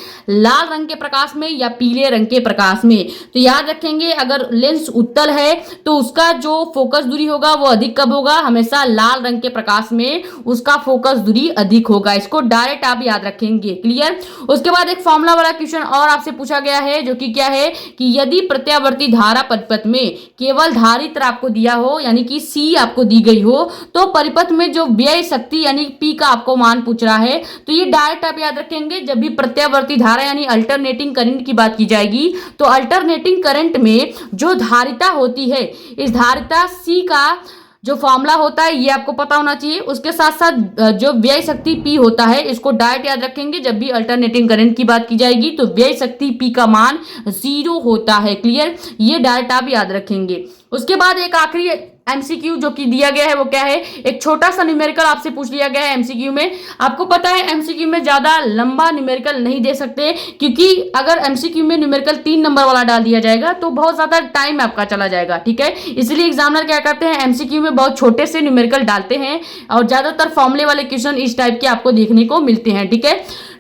Speaker 1: लाल रंग के प्रकाश में या पीले रंग के प्रकाश में। तो याद रखेंगे अगर लेंस उत्तल है तो उसका जो फोकस दूरी होगा वो अधिक कब होगा, हमेशा लाल रंग के प्रकाश में उसका फोकस दूरी अधिक होगा। इसको डायरेक्ट आप याद रखेंगे। क्लियर। उसके बाद एक फॉर्मूला वाला क्वेश्चन और आपसे पूछा गया है, जो कि क्या है कि यदि प्रत्यावर्ती धारा परिपथ में केवल धारित्र आपको दिया हो, यानी कि सी आपको दी गई हो, तो परिपथ में जो व्यय शक्ति यानी पी का आपको मान पूछ रहा है, तो ये डायरेक्ट आप याद रखेंगे जब भी प्रत्यावर्ती धारा यानी अल्टरनेटिंग करंट की बात की जाएगी, तो अल्टरनेटिंग करंट में जो धारिता होती है, इस धारिता सी का जो फॉर्मूला होता है ये आपको पता होना चाहिए। उसके साथ साथ जो व्यय शक्ति P होता है इसको डायरेक्ट याद रखेंगे जब भी अल्टरनेटिंग करंट की बात की जाएगी, तो व्यय शक्ति P का मान 0 होता है। क्लियर। ये डायरेक्ट आप याद रखेंगे। उसके बाद एक आखिरी एमसीक्यू जो कि दिया गया है वो क्या है, एक छोटा सा न्यूमेरिकल आपसे पूछ लिया गया है एमसीक्यू में। आपको पता है एमसीक्यू में ज्यादा लंबा न्यूमेरिकल नहीं दे सकते, क्योंकि अगर एमसीक्यू में न्यूमेरिकल 3 नंबर वाला डाल दिया जाएगा तो बहुत ज्यादा टाइम आपका चला जाएगा, ठीक है। इसलिए एग्जामिनर क्या करते हैं, एमसीक्यू में बहुत छोटे से न्यूमेरिकल डालते हैं और ज्यादातर फॉर्मूले वाले क्वेश्चन इस टाइप के आपको देखने को मिलते हैं, ठीक है।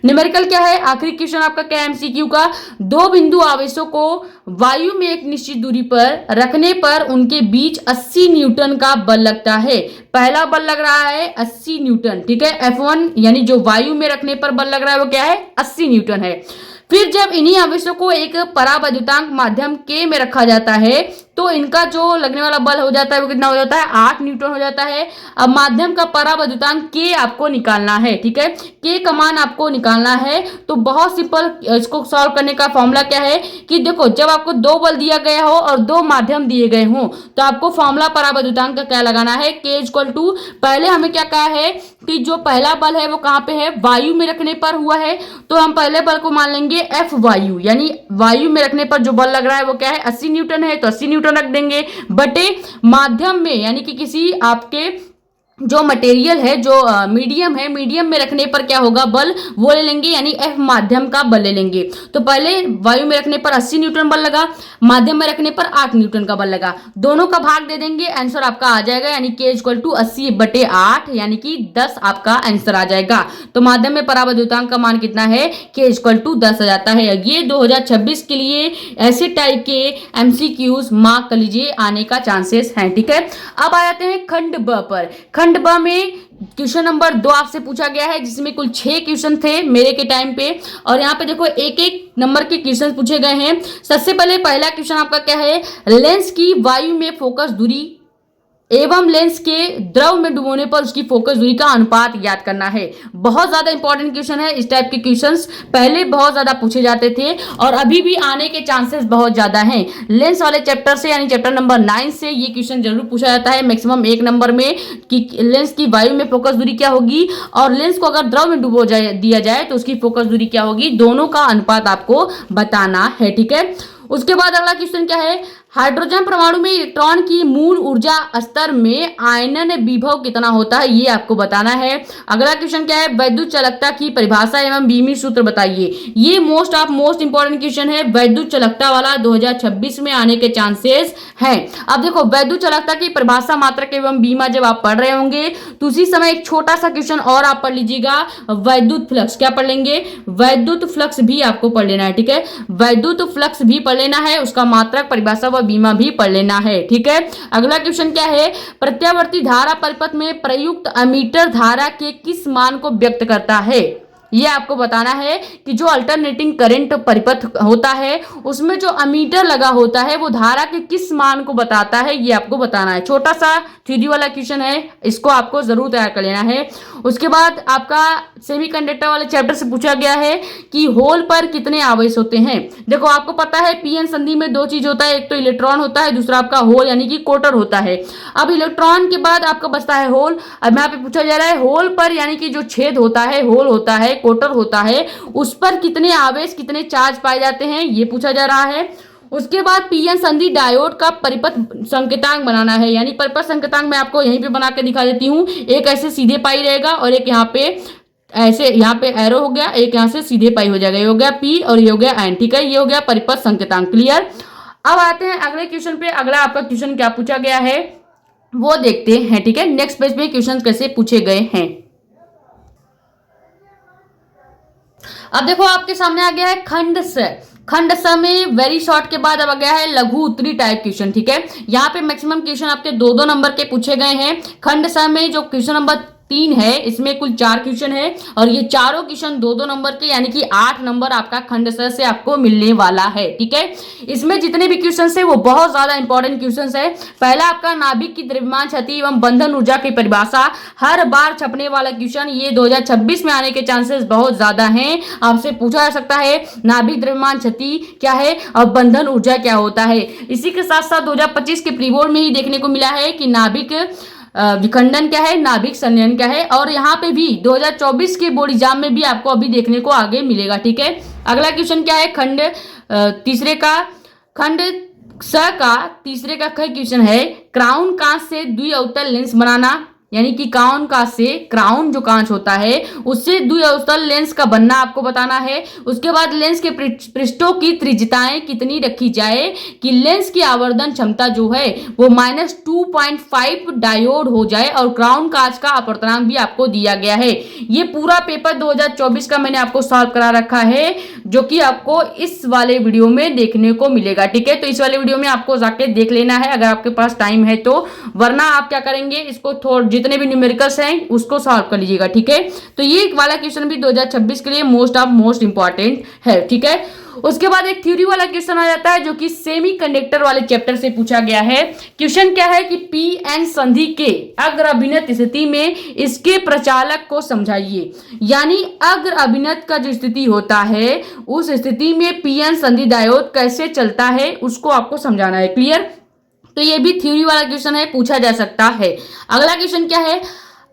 Speaker 1: न्यूमेरिकल क्या है, आखिरी क्वेश्चन आपका क्या है एमसीक्यू का, 2 बिंदु आवेशों को वायु में एक निश्चित दूरी पर रखने पर उनके बीच 80 न्यूटन का बल लगता है। पहला बल लग रहा है 80 न्यूटन, ठीक है। F1 यानी जो वायु में रखने पर बल लग रहा है वो क्या है, 80 न्यूटन है। फिर जब इन्हीं आवेशों को एक परावैद्युतांक माध्यम K में रखा जाता है तो इनका जो लगने वाला बल हो जाता है वो कितना हो जाता है, 8 न्यूटन हो जाता है। अब माध्यम का परावैद्युतांक K आपको निकालना है, ठीक है। K का मान आपको निकालना है। तो बहुत सिंपल, इसको सॉल्व करने का फॉर्मूला क्या है कि देखो जब आपको 2 बल दिया गया हो और 2 माध्यम दिए गए हो तो आपको फॉर्मूला परावैद्युतांक का क्या लगाना है, K इक्वल टू, पहले हमें क्या कहा है कि जो पहला बल है वो कहाँ पे है, वायु में रखने पर हुआ है, तो हम पहले बल को मान लेंगे F वायु, यानी वायु में रखने पर जो बल लग रहा है वो क्या है, 80 न्यूटन है, तो 80 न्यूटन रख देंगे बटे माध्यम में, यानी कि किसी आपके जो मटेरियल है, जो मीडियम है, मीडियम में रखने पर क्या होगा, बल वो ले लेंगे, यानी एफ माध्यम का बल ले लेंगे। तो पहले वायु में रखने पर 80 न्यूटन बल लगा, माध्यम में रखने पर 8 न्यूटन का बल लगा, दोनों का भाग दे देंगे, आंसर आपका आ जाएगा, यानी के इक्वल टू 80/8, यानी कि 10 आपका आंसर आ जाएगा। तो माध्यम में परावैद्युतांक का मान कितना है, के इक्वल टू 10 आ जाता है। ये 2026 के लिए ऐसे टाइप के एमसीक्यूज मार्क कर लीजिए, आने का चांसेस है। ठीक है, अब आ जाते हैं खंड ब पर। खंड ब में क्वेश्चन नंबर 2 आपसे पूछा गया है, जिसमें कुल 6 क्वेश्चन थे मेरे के टाइम पे, और यहाँ पे देखो एक एक नंबर के क्वेश्चन पूछे गए हैं। सबसे पहले पहला क्वेश्चन आपका क्या है, लेंस की वायु में फोकस दूरी एवं लेंस के द्रव में डुबोने पर उसकी फोकस दूरी का अनुपात याद करना है। बहुत ज्यादा इंपॉर्टेंट क्वेश्चन है। इस टाइप के क्वेश्चंस पहले बहुत ज्यादा पूछे जाते थे और अभी भी आने के चांसेस बहुत ज्यादा हैं। लेंस वाले चैप्टर से, यानी चैप्टर नंबर 9 से ये क्वेश्चन जरूर पूछा जाता है मैक्सिमम 1 नंबर में, कि लेंस की वायु में फोकस दूरी क्या होगी और लेंस को अगर द्रव में डुबो दिया जाए तो उसकी फोकस दूरी क्या होगी, दोनों का अनुपात आपको बताना है। ठीक है, उसके बाद अगला क्वेश्चन क्या है, हाइड्रोजन परमाणु में इलेक्ट्रॉन की मूल ऊर्जा स्तर में आयनन विभव कितना होता है, ये आपको बताना है। अगला क्वेश्चन क्या है, वैद्युत चालकता की परिभाषा एवं बीमी सूत्र बताइए। ये मोस्ट इंपॉर्टेंट क्वेश्चन है, वैद्युत चालकता वाला 2026 में आने के चांसेस हैं। अब देखो, वैद्युत चालकता की परिभाषा, मात्रक एवं बीमा जब आप पढ़ रहे होंगे तो उसी समय एक छोटा सा क्वेश्चन और आप पढ़ लीजिएगा, वैद्युत फ्लक्स। क्या पढ़ लेंगे, वैद्युत फ्लक्स भी आपको पढ़ लेना है। ठीक है, वैद्युत फ्लक्स भी पढ़ लेना है, उसका मात्रक, परिभाषा व बीमा भी पढ़ लेना है। ठीक है, अगला क्वेश्चन क्या है, प्रत्यावर्ती धारा परिपथ में प्रयुक्त अमीटर धारा के किस मान को व्यक्त करता है, ये आपको बताना है कि जो अल्टरनेटिंग करंट परिपथ होता है उसमें जो अमीटर लगा होता है वो धारा के किस मान को बताता है, ये आपको बताना है। छोटा सा थ्योरी वाला क्वेश्चन है, इसको आपको जरूर तैयार कर लेना है। उसके बाद आपका सेमीकंडक्टर वाले चैप्टर से पूछा गया है कि होल पर कितने आवेश होते हैं। देखो, आपको पता है पीएन संधि में 2 चीज होता है, एक तो इलेक्ट्रॉन होता है, दूसरा आपका होल यानी कि कोटर होता है। अब इलेक्ट्रॉन के बाद आपका बचता है होल। अब यहाँ पे पूछा जा रहा है होल पर, यानी कि जो छेद होता है, होल होता है, कोटर होता है, उस पर कितने आवेश, कितने चार्ज पाए जाते हैं, ये पूछा जा रहा है। उसके बाद पीएन संधि डायोड का परिपथ संकेतांक बनाना है, यानी परिपथ संकेतांक मैं आपको यहीं पे बना के दिखा देती हूँ। एक ऐसे सीधे पाई रहेगा और एक यहाँ पे ऐसे, यहाँ पे एरो हो गया, एक यहाँ से सीधे पाई हो जाएगा, ये हो गया पी और ये हो गया एन। ठीक है, ये हो गया परिपथ संकेतांक। क्लियर। अब आते हैं अगले क्वेश्चन पे। अगला आपका क्वेश्चन क्या पूछा गया है वो देखते हैं। ठीक है, नेक्स्ट पेज पे क्वेश्चन कैसे पूछे गए हैं। अब देखो, आपके सामने आ गया है खंड स। खंड स में वेरी शॉर्ट के बाद अब आ गया है लघु उत्तरी टाइप क्वेश्चन। ठीक है, यहाँ पे मैक्सिमम क्वेश्चन आपके 2-2 नंबर के पूछे गए हैं। खंड स में जो क्वेश्चन नंबर 3 है, इसमें कुल 4 क्वेश्चन है और ये चारों क्वेश्चन 2-2 नंबर के, यानी कि 8 नंबर आपका खंड स से आपको मिलने वाला है। ठीक है, इसमें जितने भी क्वेश्चन है वो बहुत ज्यादा इंपॉर्टेंट क्वेश्चन है। पहला आपका नाभिक की द्रव्यमान क्षति एवं बंधन ऊर्जा की परिभाषा, हर बार छपने वाला क्वेश्चन, ये 2026 में आने के चांसेस बहुत ज्यादा हैं। आपसे पूछा जा सकता है नाभिक द्रव्यमान क्षति क्या है और बंधन ऊर्जा क्या होता है। इसी के साथ साथ 2025 के प्री बोर्ड में ही देखने को मिला है कि नाभिक विखंडन क्या है, नाभिक संलयन क्या है, और यहाँ पे भी 2024 के बोर्ड एग्जाम में भी आपको अभी देखने को आगे मिलेगा। ठीक है, अगला क्वेश्चन क्या है, खंड स का तीसरे का क्वेश्चन है, क्राउन कांच से द्विअवतल लेंस बनाना, यानी कि क्राउन कांच से, क्राउन जो कांच होता है उससे द्विअवतल लेंस का बनना आपको बताना है। उसके बाद लेंस के पृष्ठों की त्रिज्यताएं कितनी रखी जाए कि लेंस की आवर्धन क्षमता जो है वो -2.5 डायोड हो जाए, और क्राउन कांच का अपवर्तनांक भी आपको दिया गया है। ये पूरा पेपर 2024 का मैंने आपको सॉल्व करा रखा है, जो कि आपको इस वाले वीडियो में देखने को मिलेगा। ठीक है, तो इस वाले वीडियो में आपको जाके देख लेना है अगर आपके पास टाइम है तो, वरना आप क्या करेंगे, इसको जितने भी न्यूमेरिकल्स हैं उसको सॉल्व कर लीजिएगा। ठीक है, तो ये वाला क्वेश्चन भी 2026 के लिए मोस्ट इंपॉर्टेंट है। ठीक है, उसके बाद एक थ्योरी वाला क्वेश्चन आ जाता है जो कि सेमीकंडक्टर वाले चैप्टर से पूछा गया है। क्वेश्चन क्या है कि पी एन संधि के अग्र अभिनत स्थिति में इसके प्रचालक को समझाइए, यानी अग्र अभिनत का जो स्थिति होता है उस स्थिति में पी एन संधि डायोड कैसे चलता है उसको आपको समझाना है। क्लियर, तो ये भी थ्योरी वाला क्वेश्चन है, पूछा जा सकता है। अगला क्वेश्चन क्या है,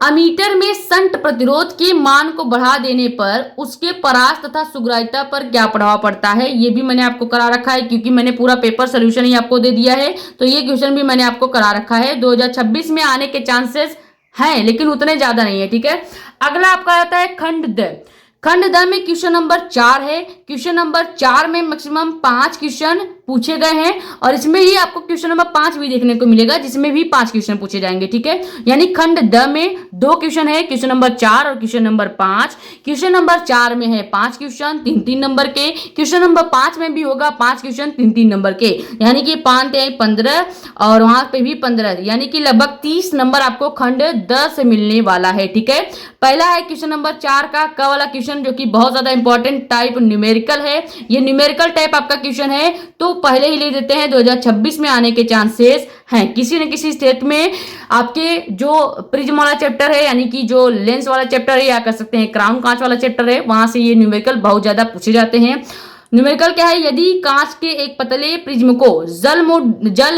Speaker 1: अमीटर में संट प्रतिरोध के मान को बढ़ा देने पर उसके परास तथा सुग्राह्यता पर क्या प्रभाव पड़ता है, ये भी मैंने आपको करा रखा है, क्योंकि मैंने पूरा पेपर सोल्यूशन ही आपको दे दिया है, तो ये क्वेश्चन भी मैंने आपको करा रखा है। 2026 में आने के चांसेस हैं, लेकिन उतने ज्यादा नहीं है, ठीक है। अगला आपका आता है खंड द। खंड द में क्वेश्चन नंबर 4 है। क्वेश्चन नंबर 4 में मैक्सिमम 5 क्वेश्चन पूछे गए हैं और इसमें ही आपको क्वेश्चन नंबर 5 भी देखने को मिलेगा, जिसमें भी 5 क्वेश्चन पूछे जाएंगे, ठीक है। यानी खंड द में 2 क्वेश्चन है, क्वेश्चन नंबर 4 और क्वेश्चन नंबर 5। क्वेश्चन नंबर 4 में है 5 क्वेश्चन 3-3 नंबर के। क्वेश्चन नंबर 5 में भी होगा 5 क्वेश्चन 3-3 नंबर के, यानी कि 5-15 और वहां पे भी 15, यानी कि लगभग 30 नंबर आपको खंड द से मिलने वाला है, ठीक है। पहला है क्वेश्चन नंबर 4 का क वाला क्वेश्चन, जो कि बहुत ज्यादा इंपॉर्टेंट टाइप न्यूमेरिकल है। ये न्यूमेरिकल टाइप आपका क्वेश्चन है, तो पहले ही ले देते हैं 2026 में आने के चांसेस हैं। किसी न किसी स्टेट में आपके जो प्रिज्म वाला चैप्टर है, यानी कि जो लेंस वाला चैप्टर है, या कह सकते हैं क्राउन कांच वाला चैप्टर है, वहां से ये न्यूमेरिकल बहुत ज्यादा पूछे जाते हैं। न्यूमेरिकल क्या है, यदि कांच के एक पतले प्रिज्म को जल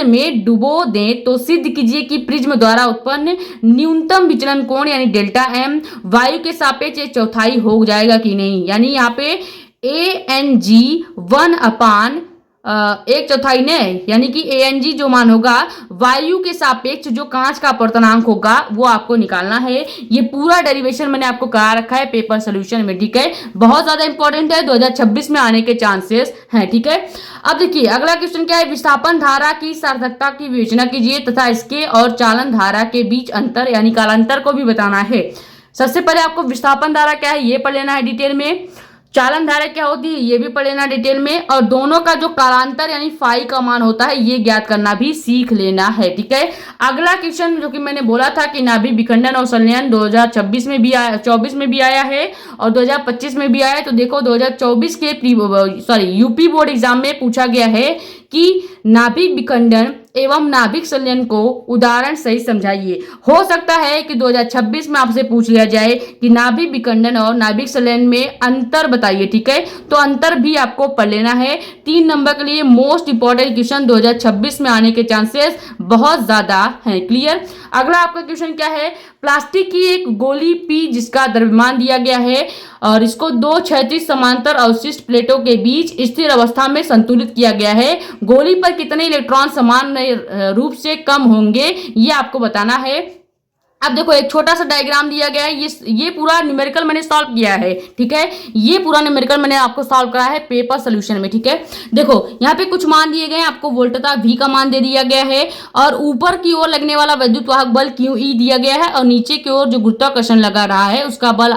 Speaker 1: में डुबो दें तो सिद्ध कीजिए कि प्रिज्म द्वारा उत्पन्न न्यूनतम विचलन कोण यानी डेल्टा एम वायु के सापेक्ष 1/4 हो जाएगा कि नहीं। यानी यहाँ पे ANG 1/1/4 ने, यानी कि ANG जो मान होगा वायु के सापेक्ष जो कांच का अपवर्तनांक होगा वो आपको निकालना है। ये पूरा डेरिवेशन मैंने आपको करा रखा है पेपर सोल्यूशन में, ठीक है। बहुत ज्यादा इंपॉर्टेंट है, 2026 में आने के चांसेस हैं, ठीक है। अब देखिए अगला क्वेश्चन क्या है, विस्थापन धारा की सार्थकता की विवेचना कीजिए तथा इसके और चालन धारा के बीच अंतर यानी कालांतर को भी बताना है। सबसे पहले आपको विस्थापन धारा क्या है ये पढ़ लेना है डिटेल में, चालन धारा क्या होती है ये भी पढ़ लेना डिटेल में, और दोनों का जो कालांतर यानी फाई का मान होता है ये ज्ञात करना भी सीख लेना है, ठीक है। अगला क्वेश्चन जो कि मैंने बोला था कि नाभिक विखंडन और संलयन 2026 में भी आया, 24 में भी आया है और 2025 में भी आया है। तो देखो 2024 के यूपी बोर्ड एग्जाम में पूछा गया है कि नाभिक विखंडन एवं नाभिक संलयन को उदाहरण सहित समझाइए। हो सकता है कि 2026 में आपसे पूछ लिया जाए कि नाभिक विखंडन और नाभिक संलयन में अंतर बताइए, ठीक है। तो अंतर भी आपको पढ़ लेना है। 3 नंबर के लिए मोस्ट इंपॉर्टेंट क्वेश्चन 2026 में आने के चांसेस बहुत ज्यादा हैं, क्लियर। अगला आपका क्वेश्चन क्या है, प्लास्टिक की एक गोली पी जिसका द्रव्यमान दिया गया है और इसको 2 क्षैतिज समांतर अवशिष्ट प्लेटों के बीच स्थिर अवस्था में संतुलित किया गया है। गोली पर कितने इलेक्ट्रॉन समान रूप से कम होंगे ये आपको बताना है। अब देखो एक छोटा सा डायग्राम दिया गया है, ये पूरा न्यूमेरिकल मैंने सॉल्व किया है, ठीक है। ये पूरा न्यूमेरिकल मैंने आपको सॉल्व करा है पेपर सोल्यूशन में, ठीक है। देखो यहाँ पे कुछ मान दिए गए हैं, आपको वोल्टता V का मान दे दिया गया है और ऊपर की ओर लगने वाला विद्युत वाहक बल QE दिया गया है और नीचे की ओर जो गुरुत्वाकर्षण लगा रहा है उसका मान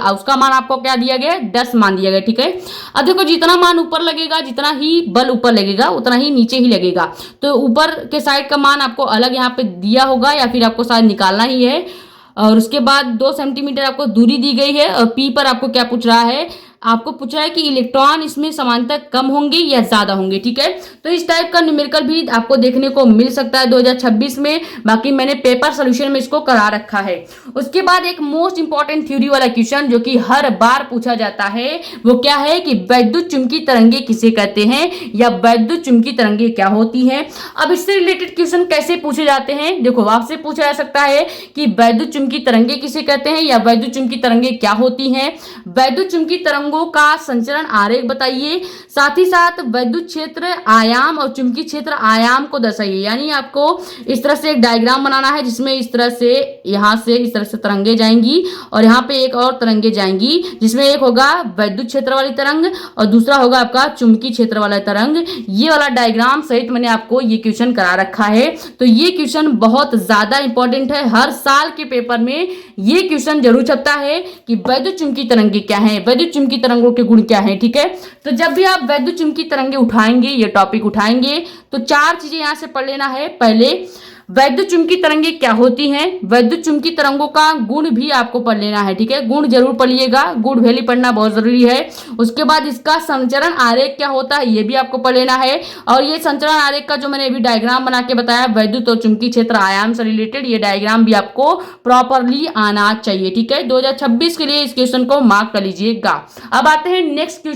Speaker 1: आपको क्या दिया गया है 10 मान दिया गया, ठीक है। अब देखो जितना मान ऊपर लगेगा, जितना ही बल ऊपर लगेगा उतना ही नीचे ही लगेगा, तो ऊपर के साइड का मान आपको अलग यहाँ पे दिया होगा या फिर आपको शायद निकालना ही है। और उसके बाद 2 सेंटीमीटर आपको दूरी दी गई है और P पर आपको क्या पूछ रहा है, आपको पूछ रहा है कि इलेक्ट्रॉन इसमें समांतर कम होंगे या ज्यादा होंगे, ठीक है। तो इस टाइप का न्यूमेरिकल भी आपको देखने को मिल सकता है 2026 में, बाकी मैंने पेपर सोल्यूशन में इसको करा रखा है। उसके बाद एक मोस्ट इंपॉर्टेंट थ्योरी वाला क्वेश्चन जो कि हर बार पूछा जाता है वो क्या है कि वैद्युत चुंबकीय तरंगे किसे कहते हैं या वैद्युत चुंबकीय तरंगे क्या होती हैं। अब इससे रिलेटेड क्वेश्चन कैसे पूछे जाते हैं, देखो आपसे पूछा जा सकता है कि वैद्युत चुंबकीय तरंगे किसे कहते हैं या वैद्युत चुंबकीय तरंगे क्या होती हैं। वैद्युत चुंबकीय तरंगों का संचरण आरेख बताइए, साथ ही साथ वैद्युत क्षेत्र आयाम और चुंबकीय क्षेत्र आयाम को दर्शाइए। यानी आपको इस तरह से एक डायग्राम बनाना है जिसमें इस तरह से यहां से इस तरह से तरंगे जाएंगी और यहाँ पे एक और तरंगे जाएंगी, जिसमें एक होगा वैद्युत क्षेत्र वाली तरंग और दूसरा होगा आपका चुंबकीय क्षेत्र वाला तरंग। ये वाला डायग्राम सहित मैंने आपको ये क्वेश्चन करा रखा है। तो ये क्वेश्चन बहुत ज्यादा इंपॉर्टेंट है, हर साल के पेपर में ये क्वेश्चन जरूर छपता है कि वैद्युत चुंबकीय तरंगे क्या है, वैद्युत चुंबकीय तरंगों के गुण क्या है, ठीक है। तो जब भी आप वैद्युत चुंबकीय तरंगे उठाएंगे, ये टॉपिक उठाएंगे, तो 4 चीजें यहां से पढ़ लेना है। पहले वैद्युत चुंबकीय तरंगे क्या होती हैं, वैद्युत चुंबकीय तरंगों का गुण भी आपको पढ़ लेना है, ठीक है। गुण जरूर पढ़िएगा, गुण वैल्यू पढ़ना बहुत जरूरी है। उसके बाद इसका संचरण आरेख क्या होता है ये भी आपको पढ़ लेना है और ये संचरण आरेख का जो मैंने अभी डायग्राम बना के बताया वैद्युत और चुंबकीय क्षेत्र आयाम से रिलेटेड, ये डायग्राम भी आपको प्रॉपरली आना चाहिए, ठीक है। 2026 के लिए इस क्वेश्चन को मार्क कर लीजिएगा। अब आते हैं नेक्स्ट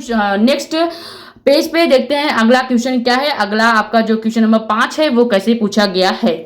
Speaker 1: पेज पे, देखते हैं अगला क्वेश्चन क्या है। अगला आपका जो क्वेश्चन नंबर 5 है वो कैसे पूछा गया है।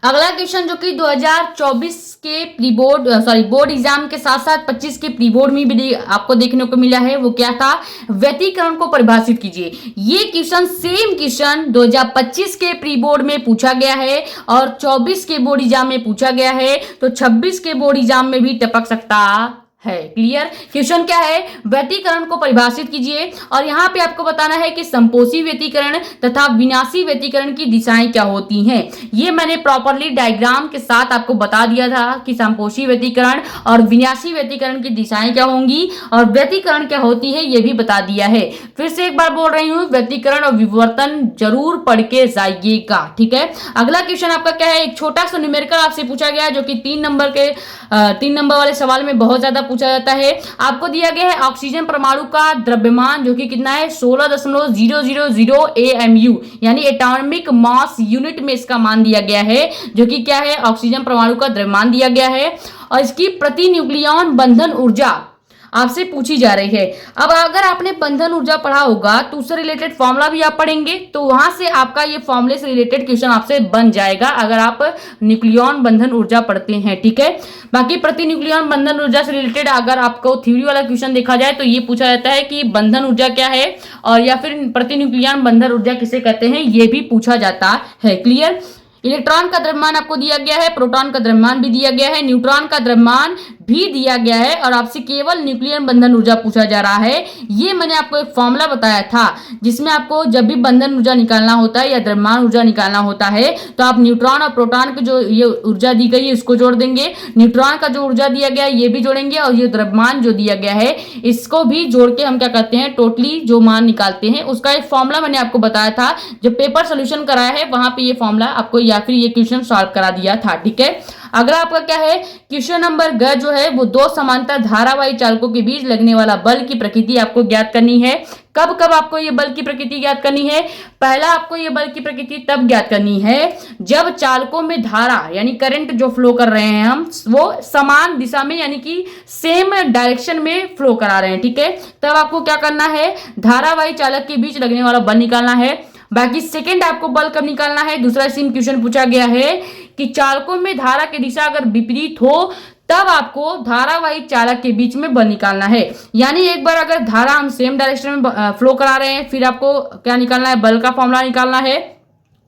Speaker 1: अगला क्वेश्चन जो कि 2024 के प्री बोर्ड बोर्ड एग्जाम के साथ साथ 25 के प्री बोर्ड में भी आपको देखने को मिला है। वो क्या था, व्यतिकरण को परिभाषित कीजिए। ये क्वेश्चन सेम क्वेश्चन 2025 के प्री बोर्ड में पूछा गया है और 24 के बोर्ड एग्जाम में पूछा गया है, तो 26 के बोर्ड एग्जाम में भी टपक सकता है। क्लियर। क्वेश्चन क्या है, व्यतिकरण को परिभाषित कीजिए और यहाँ पे आपको बताना है कि संपोषी व्यतिकरण तथा विनाशी व्यतिकरण की दिशाएं क्या होती हैं। ये मैंने प्रॉपरली डायग्राम के साथ आपको बता दिया था कि संपोषी व्यतिकरण और विनाशी व्यतिकरण की दिशाएं क्या होंगी और व्यतिकरण क्या होती है ये भी बता दिया है। फिर से एक बार बोल रही हूँ, व्यतिकरण और विवर्तन जरूर पढ़ के जाइएगा। ठीक है। अगला क्वेश्चन आपका क्या है, एक छोटा सा न्यूमेरिकल आपसे पूछा गया है जो कि 3 नंबर वाले सवाल में बहुत ज्यादा पूछा जाता है। आपको दिया गया है ऑक्सीजन परमाणु का द्रव्यमान जो कि कितना है 16.000 AMU यानी एटॉमिक मास यूनिट में इसका मान दिया गया है, जो कि क्या है ऑक्सीजन परमाणु का द्रव्यमान दिया गया है और इसकी प्रति न्यूक्लियॉन बंधन ऊर्जा आपसे पूछी जा रही है। अब अगर आपने बंधन ऊर्जा पढ़ा होगा तो उससे रिलेटेड फॉर्मूला भी आप पढ़ेंगे, तो वहां से आपका ये फॉर्मूले से रिलेटेड क्वेश्चन आपसे बन जाएगा अगर आप न्यूक्लियॉन बंधन ऊर्जा पढ़ते हैं। ठीक है। बाकी प्रति न्यूक्लियॉन बंधन ऊर्जा से रिलेटेड अगर आपको थ्योरी वाला क्वेश्चन देखा जाए तो ये पूछा जाता है कि बंधन ऊर्जा क्या है और या फिर प्रति न्यूक्लियॉन बंधन ऊर्जा किसे कहते हैं, ये भी पूछा जाता है। क्लियर। इलेक्ट्रॉन का द्रव्यमान आपको दिया गया है, प्रोटॉन का द्रव्यमान भी दिया गया है, न्यूट्रॉन का द्रव्यमान भी दिया गया है और आपसे केवल न्यूक्लियर बंधन ऊर्जा पूछा जा रहा है। ये मैंने आपको एक फॉर्मूला बताया था जिसमें आपको जब भी बंधन ऊर्जा निकालना होता है या द्रव्यमान ऊर्जा निकालना होता है तो आप न्यूट्रॉन और प्रोटॉन की जो ये ऊर्जा दी गई है इसको जोड़ देंगे, न्यूट्रॉन का जो ऊर्जा दिया गया है ये भी जोड़ेंगे और ये द्रव्यमान जो दिया गया है इसको भी जोड़ के हम क्या करते हैं टोटली जो मान निकालते हैं उसका एक फॉर्मूला मैंने आपको बताया था। जो पेपर सोल्यूशन कराया है वहां पे ये फॉर्मूला आपको या फिर ये क्वेश्चन सॉल्व करा दिया था। ठीक है। अगला आपका क्या है, क्वेश्चन नंबर ग जो है वो दो समांतर धारावाही चालकों के बीच लगने वाला बल की प्रकृति आपको ज्ञात करनी है। कब कब आपको ये बल की प्रकृति ज्ञात करनी है, पहला आपको ये बल की प्रकृति तब ज्ञात करनी है जब चालकों में धारा यानी करंट जो फ्लो कर रहे हैं हम वो समान दिशा में यानी कि सेम डायरेक्शन में फ्लो करा रहे हैं। ठीक है। तब आपको क्या करना है, धारावाही चालक के बीच लगने वाला बल निकालना है। बाकी सेकंड आपको बल कब निकालना है, दूसरा सेम क्वेश्चन पूछा गया है कि चालकों में धारा की दिशा अगर विपरीत हो तब आपको धारावाही चालक के बीच में बल निकालना है। यानी एक बार अगर धारा हम सेम डायरेक्शन में फ्लो करा रहे हैं फिर आपको क्या निकालना है, बल का फॉर्मूला निकालना है।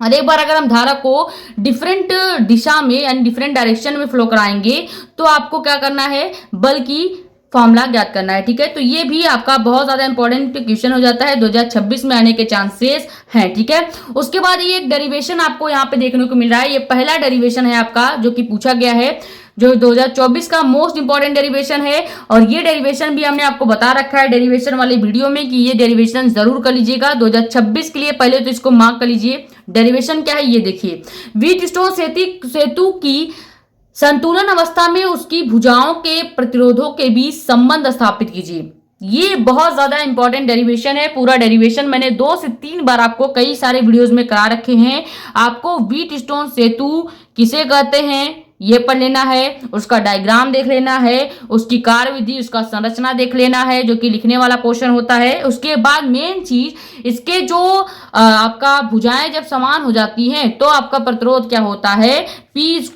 Speaker 1: और एक बार अगर हम धारा को डिफरेंट दिशा में यानी डिफरेंट डायरेक्शन में फ्लो कराएंगे तो आपको क्या करना है, बल की फॉर्मूला ज्ञात करना है। ठीक है। तो ये भी आपका बहुत ज्यादा इंपॉर्टेंट क्वेश्चन हो जाता है, 2026 में आने के चांसेस हैं। ठीक है। उसके बाद ये एक डेरिवेशन आपको यहाँ पे देखने को मिल रहा है, ये पहला डेरिवेशन है आपका जो कि पूछा गया है, जो 2024 का मोस्ट इंपॉर्टेंट डेरिवेशन है। और ये डेरिवेशन भी हमने आपको बता रखा है डेरिवेशन वाले वीडियो में कि ये डेरिवेशन जरूर कर लीजिएगा 2026 के लिए। पहले तो इसको मार्क कर लीजिए। डेरिवेशन क्या है ये देखिए, व्हीटस्टोन सेतु की संतुलन अवस्था में उसकी भुजाओं के प्रतिरोधों के बीच संबंध स्थापित कीजिए। ये बहुत ज्यादा इंपॉर्टेंट डेरिवेशन है। पूरा डेरिवेशन मैंने 2 से 3 बार आपको कई सारे वीडियोस में करा रखे हैं। आपको व्हीटस्टोन सेतु किसे कहते हैं ये पढ़ लेना है, उसका डायग्राम देख लेना है, उसकी कार्यविधि उसका संरचना देख लेना है जो कि लिखने वाला पोर्शन होता है। उसके बाद मेन चीज इसके जो आपका भुजाएं जब समान हो जाती हैं तो आपका प्रतिरोध क्या होता है, P/Q=R/S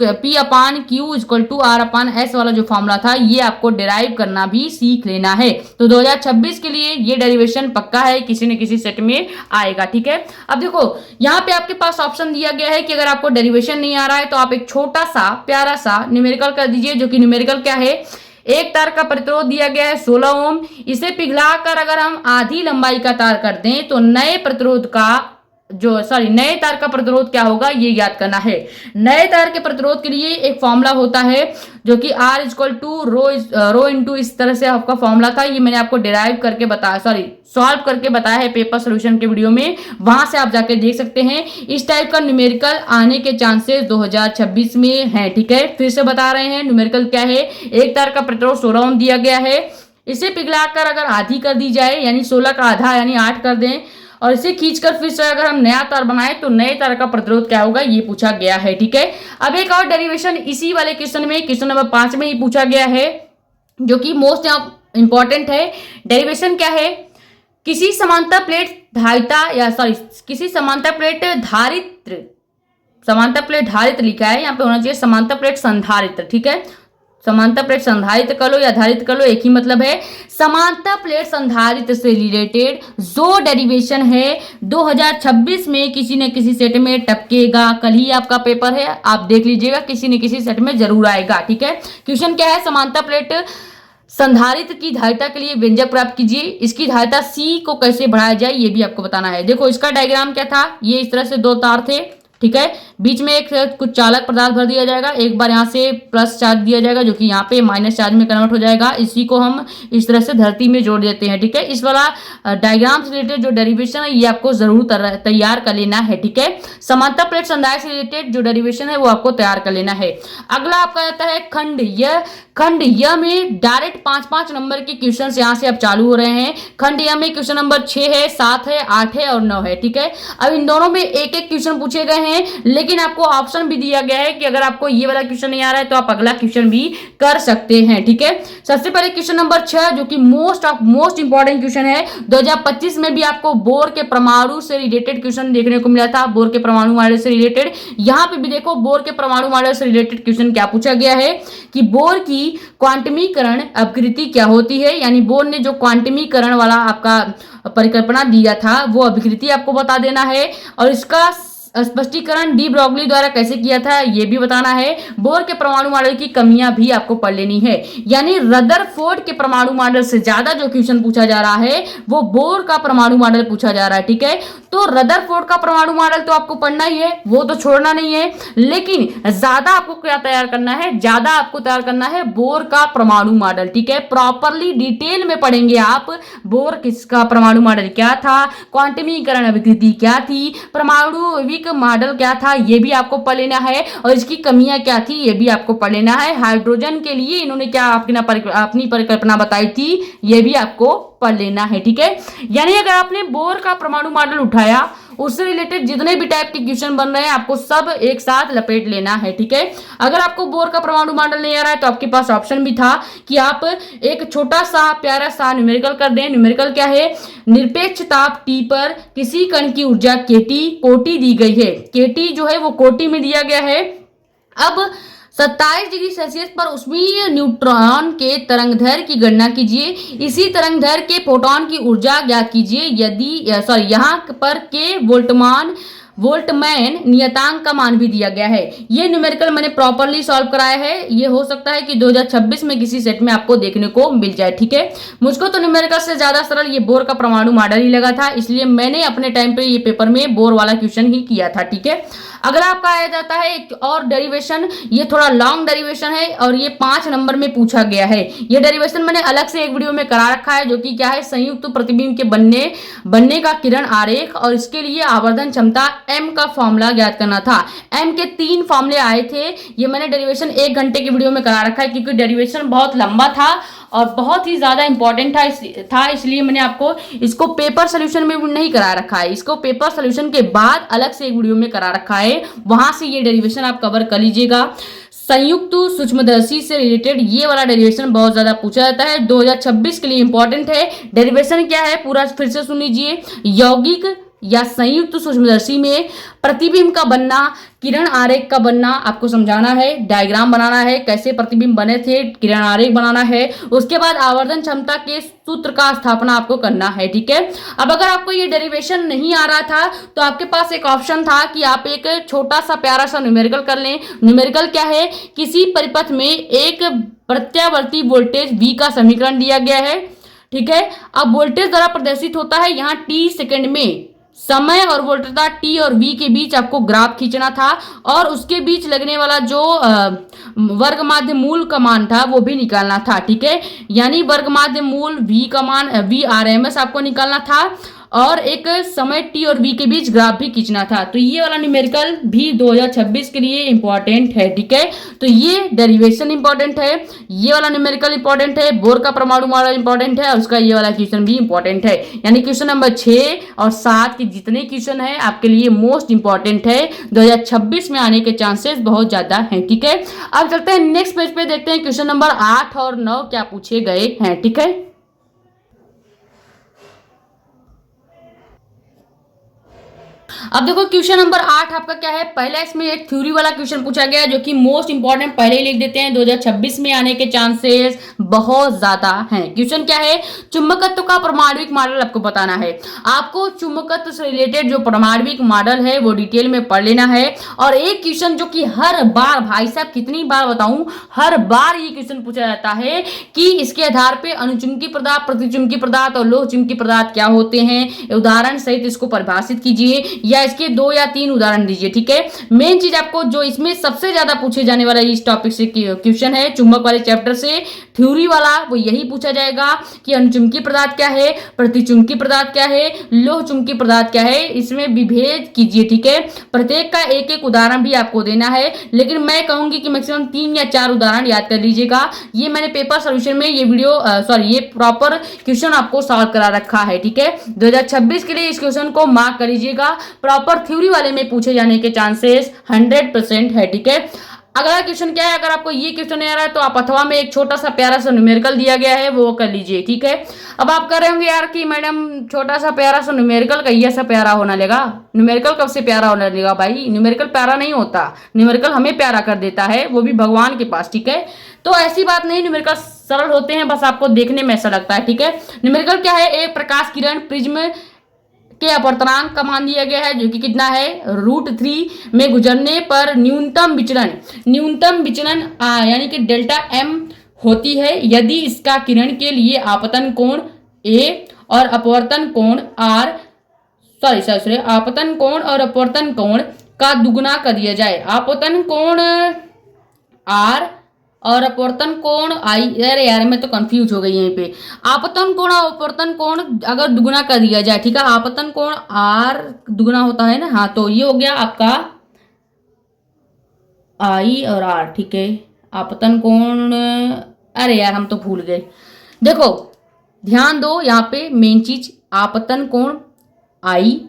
Speaker 1: वाला जो फॉर्मूला था ये आपको डिराइव करना भी सीख लेना है। तो 2026 के लिए ये डेरिवेशन पक्का है, किसी न किसी सेट में आएगा। ठीक है। अब देखो यहाँ पे आपके पास ऑप्शन दिया गया है कि अगर आपको डेरिवेशन नहीं आ रहा है तो आप एक छोटा सा प्यारा सा न्यूमेरिकल कर दीजिए, जो कि न्यूमेरिकल क्या है, एक तार का प्रतिरोध दिया गया है 16 ओम। इसे पिघलाकर अगर हम आधी लंबाई का तार कर दें तो नए तार का प्रतिरोध क्या होगा ये याद करना है। नए तार के प्रतिरोध के लिए एक फॉर्मूला होता है जो कि R=रो इंटू इस तरह से आपका फॉर्मूला था। ये मैंने आपको डिराइव करके सॉल्व करके बताया है पेपर सोल्यूशन के वीडियो में, वहां से आप जाके देख सकते हैं। इस टाइप का न्यूमेरिकल आने के चांसेस 2026 में है। ठीक है। फिर से बता रहे हैं न्यूमेरिकल क्या है, एक तार का प्रतिरोध 16 ओम दिया गया है, इसे पिघलाकर अगर आधी कर दी जाए यानी 16 का आधा यानी 8 कर दें और इसे खींचकर फिर से अगर हम नया तार बनाए तो नए तार का प्रतिरोध क्या होगा ये पूछा गया है। ठीक है। अब एक और डेरिवेशन इसी वाले क्वेश्चन में क्वेश्चन नंबर 5 में ही पूछा गया है जो कि मोस्ट इंपॉर्टेंट है। डेरिवेशन क्या है, किसी समांतर प्लेट धारित्र समांतर प्लेट धारित लिखा है, यहाँ पे होना चाहिए समांतर प्लेट संधारित। ठीक है, समांतर प्लेट संधारित कर लो या धारित कर लो, एक ही मतलब है। समांतर प्लेट संधारित से रिलेटेड जो डेरिवेशन है 2026 में किसी न किसी सेट में टपकेगा। कल ही आपका पेपर है, आप देख लीजिएगा, किसी न किसी सेट में जरूर आएगा। ठीक है, क्वेश्चन क्या है, समांतर प्लेट संधारित की धारिता के लिए व्यंजक प्राप्त कीजिए। इसकी धारिता C को कैसे बढ़ाया जाए ये भी आपको बताना है। देखो इसका डायग्राम क्या था, ये इस तरह से दो तार थे। ठीक है, बीच में एक कुछ चालक पदार्थ भर दिया जाएगा, एक बार यहाँ से प्लस चार्ज दिया जाएगा जो कि यहाँ पे माइनस चार्ज में कन्वर्ट हो जाएगा। इसी को हम इस तरह से धरती में जोड़ देते हैं। ठीक है, इस वाला डायग्राम से रिलेटेड जो डेरिवेशन है ये आपको जरूर तैयार कर लेना है। ठीक है, समांतर प्लेट संधारित्र से रिलेटेड जो डेरिवेशन है वो आपको तैयार कर लेना है। अगला आपका आता है खंड य में डायरेक्ट 5-5 नंबर के क्वेश्चन यहाँ से अब चालू हो रहे हैं। खंड य में क्वेश्चन नंबर 6 है, 7 है, 8 है और 9 है। ठीक है, अब इन दोनों में एक एक क्वेश्चन पूछे गए हैं, लेकिन आपको ऑप्शन भी दिया गया है कि अगर आपको ये वाला क्वेश्चन नहीं आ रहा है तो आप अगला क्वेश्चन भी कर सकते हैं। ठीक है, सबसे पहले क्वेश्चन नंबर 6 जो कि मोस्ट इंपॉर्टेंट क्वेश्चन है। 2025 में भी आपको बोर के परमाणु से रिलेटेड क्वेश्चन देखने को मिला था, बोर के परमाणु मॉडल से रिलेटेड। यहाँ पे भी देखो बोर के परमाणु मॉडल से रिलेटेड क्वेश्चन क्या पूछा गया है कि बोर की क्वांटमीकरण अभिकृति क्या होती है। यानी बोर ने जो क्वांटमीकरण वाला आपका परिकल्पना दिया था वो अभिकृति आपको बता देना है, और इसका स्पष्टीकरण डी ब्रॉगली द्वारा कैसे किया था ये भी बताना है। बोर के परमाणु मॉडल की कमियां भी आपको पढ़ लेनी है। यानी रदरफोर्ड के परमाणु मॉडल से ज्यादा जो क्वेश्चन पूछा जा रहा है वो बोर का परमाणु मॉडल पूछा जा रहा है। ठीक है, तो रदरफोर्ड का परमाणु मॉडल तो आपको पढ़ना ही है, वो तो छोड़ना नहीं है, लेकिन ज्यादा आपको क्या तैयार करना है, ज्यादा आपको तैयार करना है बोर का परमाणु मॉडल। ठीक है, प्रॉपरली डिटेल में पढ़ेंगे आप बोर किसका परमाणु मॉडल क्या था, क्वांटमीकरण अभिकृति क्या थी, परमाणु मॉडल क्या था ये भी आपको पढ़ लेना है, और इसकी कमियां क्या थी ये भी आपको पढ़ लेना है। हाइड्रोजन के लिए इन्होंने क्या अपनी परिकल्पना बताई थी ये भी आपको पढ़ लेना है। ठीक है, यानी अगर आपने बोर का परमाणु मॉडल उठाया उससे रिलेटेड जितने भी टाइप के क्वेश्चन बन रहे हैं आपको सब एक साथ लपेट लेना है। ठीक है, अगर आपको बोर का परमाणु मॉडल नहीं आ रहा है तो आपके पास ऑप्शन भी था कि आप एक छोटा सा प्यारा सा न्यूमेरिकल कर दें। न्यूमेरिकल क्या है, निरपेक्ष ताप T पर किसी कण की ऊर्जा KT कोटि दी गई है। KT जो है वो कोटि में दिया गया है। अब 27 डिग्री सेल्सियस पर ऊष्मीय न्यूट्रॉन के तरंगदैर्घ्य की गणना कीजिए। इसी तरंगदैर्घ्य के फोटोन की ऊर्जा ज्ञात कीजिए। यहाँ पर के वोल्टमैन नियतांक का मान भी दिया गया है। ये न्यूमेरिकल मैंने प्रॉपरली सॉल्व कराया है, ये हो सकता है कि 2026 में किसी सेट में आपको देखने को मिल जाए। ठीक है, मुझको तो न्यूमेरिकल से ज्यादा सरल ये बोर का परमाणु मॉडल ही लगा था, इसलिए मैंने अपने टाइम पे ये पेपर में बोर वाला क्वेश्चन ही किया था। ठीक है, अगला आपका आ जाता है एक और डेरिवेशन, ये थोड़ा लॉन्ग डेरिवेशन है और ये 5 नंबर में पूछा गया है। ये डेरिवेशन मैंने अलग से एक वीडियो में करा रखा है, जो कि क्या है, संयुक्त प्रतिबिंब के बनने का किरण आरेख, और इसके लिए आवर्धन क्षमता m का फॉर्मूला ज्ञात करना था। m के 3 फॉर्मूले आए थे, ये मैंने डेरिवेशन 1 घंटे की वीडियो में करा रखा है, क्योंकि डेरिवेशन बहुत लंबा था और बहुत ही ज्यादा इंपॉर्टेंट था, इसलिए मैंने आपको इसको पेपर सोल्यूशन में नहीं करा रखा है, इसको पेपर सोल्यूशन के बाद अलग से एक वीडियो में करा रखा है, वहां से ये डेरिवेशन आप कवर कर लीजिएगा। संयुक्त सूक्ष्मदर्शी से रिलेटेड ये वाला डेरिवेशन बहुत ज्यादा पूछा जाता है, 2026 के लिए इंपॉर्टेंट है। डेरिवेशन क्या है पूरा फिर से सुन लीजिए। यौगिक या संयुक्त सूक्ष्मदर्शी में प्रतिबिंब का बनना, किरण आरेख का बनना आपको समझाना है, डायग्राम बनाना है, कैसे प्रतिबिंब बने थे, किरण आरेख बनाना है, उसके बाद आवर्धन क्षमता के सूत्र का स्थापना आपको करना है। ठीक है, अब अगर आपको ये डेरिवेशन नहीं आ रहा था तो आपके पास एक ऑप्शन था कि आप एक छोटा सा प्यारा सा न्यूमेरिकल कर लें। न्यूमेरिकल क्या है, किसी परिपथ में एक प्रत्यावर्ती वोल्टेज V का समीकरण दिया गया है। ठीक है, अब वोल्टेज द्वारा प्रदर्शित होता है यहाँ t सेकंड में, समय और वोल्टता T और V के बीच आपको ग्राफ खींचना था, और उसके बीच लगने वाला जो वर्ग माध्य मूल का मान था वो भी निकालना था। ठीक है, यानी वर्ग माध्य मूल V का मान VRMS आपको निकालना था, और एक समय T और V के बीच ग्राफ भी खींचना था। तो ये वाला न्यूमेरिकल भी 2026 के लिए इंपॉर्टेंट है। ठीक है, तो ये डेरिवेशन इंपॉर्टेंट है, ये वाला न्यूमेरिकल इंपॉर्टेंट है, बोर का परमाणु मॉडल इंपॉर्टेंट है, और उसका ये वाला क्वेश्चन भी इंपॉर्टेंट है। यानी क्वेश्चन नंबर 6 और 7 के जितने क्वेश्चन है आपके लिए मोस्ट इंपॉर्टेंट है, 2026 में आने के चांसेस बहुत ज्यादा हैं। ठीक है, अब चलते हैं नेक्स्ट पेज पे, देखते हैं क्वेश्चन नंबर 8 और 9 क्या पूछे गए हैं। ठीक है, अब देखो क्वेश्चन नंबर 8 आपका क्या है, पहला इसमें एक थ्योरी वाला क्वेश्चन पूछा गया है जो कि मोस्ट इंपॉर्टेंट, पहले ही लिख देते हैं, 2026 में आने के चांसेस बहुत ज्यादा हैं। क्वेश्चन क्या है, चुंबकत्व का परमाणविक मॉडल आपको बताना है। आपको चुंबकत्व से रिलेटेड जो परमाणविक मॉडल है वो डिटेल में पढ़ लेना है। और एक क्वेश्चन जो कि हर बार, भाई साहब कितनी बार बताऊं, हर बार ये क्वेश्चन पूछा जाता है कि इसके आधार पे अनुचुंबकीय पदार्थ, प्रतिचुंबकीय पदार्थ और लोह चुंबकीय पदार्थ क्या होते हैं, उदाहरण सहित इसको परिभाषित कीजिए या इसके 2 या 3 उदाहरण दीजिए। ठीक है, मेन चीज आपको जो इसमें सबसे ज्यादा पूछे जाने वाला इस टॉपिक से क्वेश्चन है, चुंबक वाले चैप्टर से थ्योरी वाला, वो यही पूछा जाएगा कि अनुचुंबकीय पदार्थ क्या है, प्रतिचुंबकीय पदार्थ क्या है, लोह चुंबकीय पदार्थ क्या है, इसमें विभेद कीजिए। ठीक है, प्रत्येक का एक एक उदाहरण भी आपको देना है, लेकिन मैं कहूंगी कि मैक्सिमम 3 या 4 उदाहरण याद कर लीजिएगा। ये मैंने पेपर सोल्यूशन में ये वीडियो ये प्रॉपर क्वेश्चन आपको सॉल्व करा रखा है। ठीक है, 2026 के लिए इस क्वेश्चन को मार्क कर लीजिएगा, प्रॉपर थ्योरी वाले में पूछे जाने के चांसेस 100% है। ठीक है, अगला क्वेश्चन क्या है, अगर आपको ये क्वेश्चन नहीं आ रहा है तो आप अथवा में एक छोटा सा प्यारा सा न्यूमेरिकल दिया गया है वो कर लीजिए। ठीक है, अब आप कह रहे होंगे यार कि मैडम छोटा सा प्यारा सा न्यूमेरिकल कैसे सा प्यारा होना लेगा, न्यूमेरिकल कब से प्यारा होने लगेगा भाई, न्यूमेरिकल प्यारा नहीं होता, न्यूमेरिकल हमें प्यारा कर देता है, वो भी भगवान के पास। ठीक है, तो ऐसी बात नहीं, न्यूमेरिकल सरल होते हैं, बस आपको देखने में ऐसा लगता है। ठीक है, न्यूमेरिकल क्या है, एक प्रकाश किरण प्रिज्म के अपवर्तनांक का मान दिया गया है जो कि कितना है, √3 में गुजरने पर न्यूनतम विचलन यानी कि डेल्टा m होती है यदि इसका किरण के लिए आपतन कोण a और अपवर्तन कोण r आपतन कोण और अपवर्तन कोण का दुगुना कर दिया जाए। आपतन कोण r और अपवर्तन कोण आई, अरे यार मैं तो कंफ्यूज हो गई यहीं पे, आपतन कोण और अपवर्तन कोण अगर दुगुना कर दिया जाए, ठीक है, आपतन कोण आर दुगुना होता है ना, हाँ, तो ये हो गया आपका आई और आर। ठीक है, आपतन कोण, अरे यार हम तो भूल गए, देखो ध्यान दो यहाँ पे मेन चीज, आपतन कोण आई,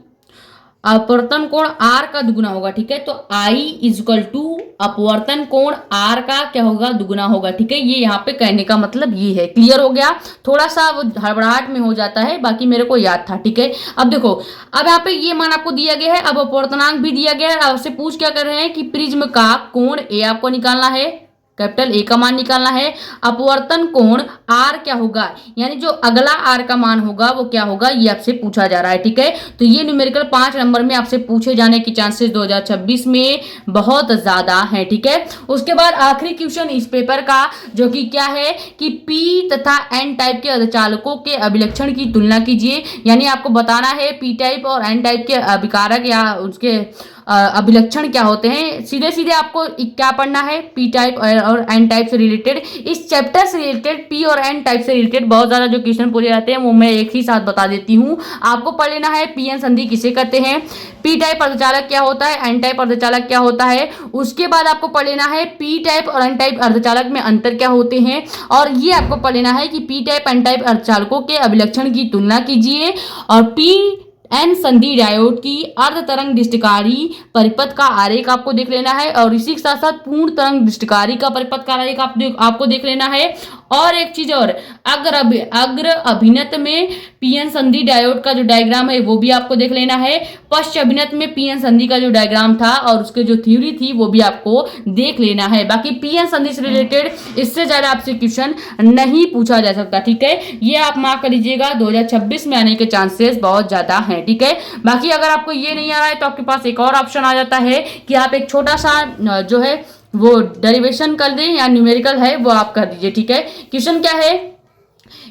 Speaker 1: अपवर्तन कोण आर का दुगुना होगा। ठीक है, तो आई इजक्वल टू अपवर्तन कोण आर का क्या होगा, दुगुना होगा। ठीक है, ये यहाँ पे कहने का मतलब ये है। क्लियर हो गया, थोड़ा सा वो हड़बड़ाहट में हो जाता है, बाकी मेरे को याद था। ठीक है, अब देखो, अब यहाँ पे ये मान आपको दिया गया है, अब अपवर्तनांक भी दिया गया है, आपसे पूछ क्या कर रहे हैं कि प्रिज्म का कोण ए आपको निकालना है, कैपिटल ए का मान निकालना है, अपवर्तन कोण आर क्या होगा, यानी जो अगला आर का मान होगा वो क्या होगा, ये आपसे पूछा जा रहा है। ठीक है, तो ये न्यूमेरिकल 5 नंबर में आपसे पूछे जाने की चांसेस 2026 में बहुत ज्यादा है। ठीक है, उसके बाद आखिरी क्वेश्चन इस पेपर का जो कि क्या है कि पी तथा एन टाइप के अर्धचालकों के अभिलक्षण की तुलना कीजिए, यानी आपको बताना है पी टाइप और एन टाइप के अभिकारक या उसके अभिलक्षण क्या होते हैं। सीधे सीधे आपको क्या पढ़ना है, पी टाइप और एन टाइप से रिलेटेड, इस चैप्टर से रिलेटेड पी और एन टाइप से रिलेटेड बहुत ज्यादा जो क्वेश्चन पूछे जाते हैं वो मैं एक ही साथ बता देती हूँ। आपको पढ़ लेना है पी एन संधि किसे कहते हैं, पी टाइप अर्धचालक क्या होता है, एन टाइप अर्धचालक क्या होता है, उसके बाद आपको पढ़ लेना है पी टाइप और एन टाइप अर्धचालक में अंतर क्या होते हैं, और ये आपको पढ़ लेना है कि पी टाइप एन टाइप अर्धचालकों के अभिलक्षण की तुलना कीजिए, और पी एन संधि डायोड की अर्ध तरंग दृष्टिकारी परिपथ का आरेख आपको देख लेना है, और इसी के साथ साथ पूर्ण तरंग दृष्टिकारी का परिपथ का आरेख आपको देख लेना है। और एक चीज और, अग्र अभिनत में पीएन संधि डायोड का जो डायग्राम है वो भी आपको देख लेना है, पश्च अभिनत में पीएन संधि का जो डायग्राम था और उसके जो थ्योरी थी वो भी आपको देख लेना है। बाकी पीएन संधि से रिलेटेड इससे ज्यादा आपसे क्वेश्चन नहीं पूछा जा सकता। ठीक है, ये आप मार्क कर लीजिएगा, 2026 में आने के चांसेस बहुत ज्यादा हैं। ठीक है, बाकी अगर आपको ये नहीं आ रहा है तो आपके पास एक और ऑप्शन आ जाता है कि आप एक छोटा सा जो है वो डेरिवेशन कर दें या न्यूमेरिकल है वो आप कर दीजिए। ठीक है, क्वेश्चन क्या है,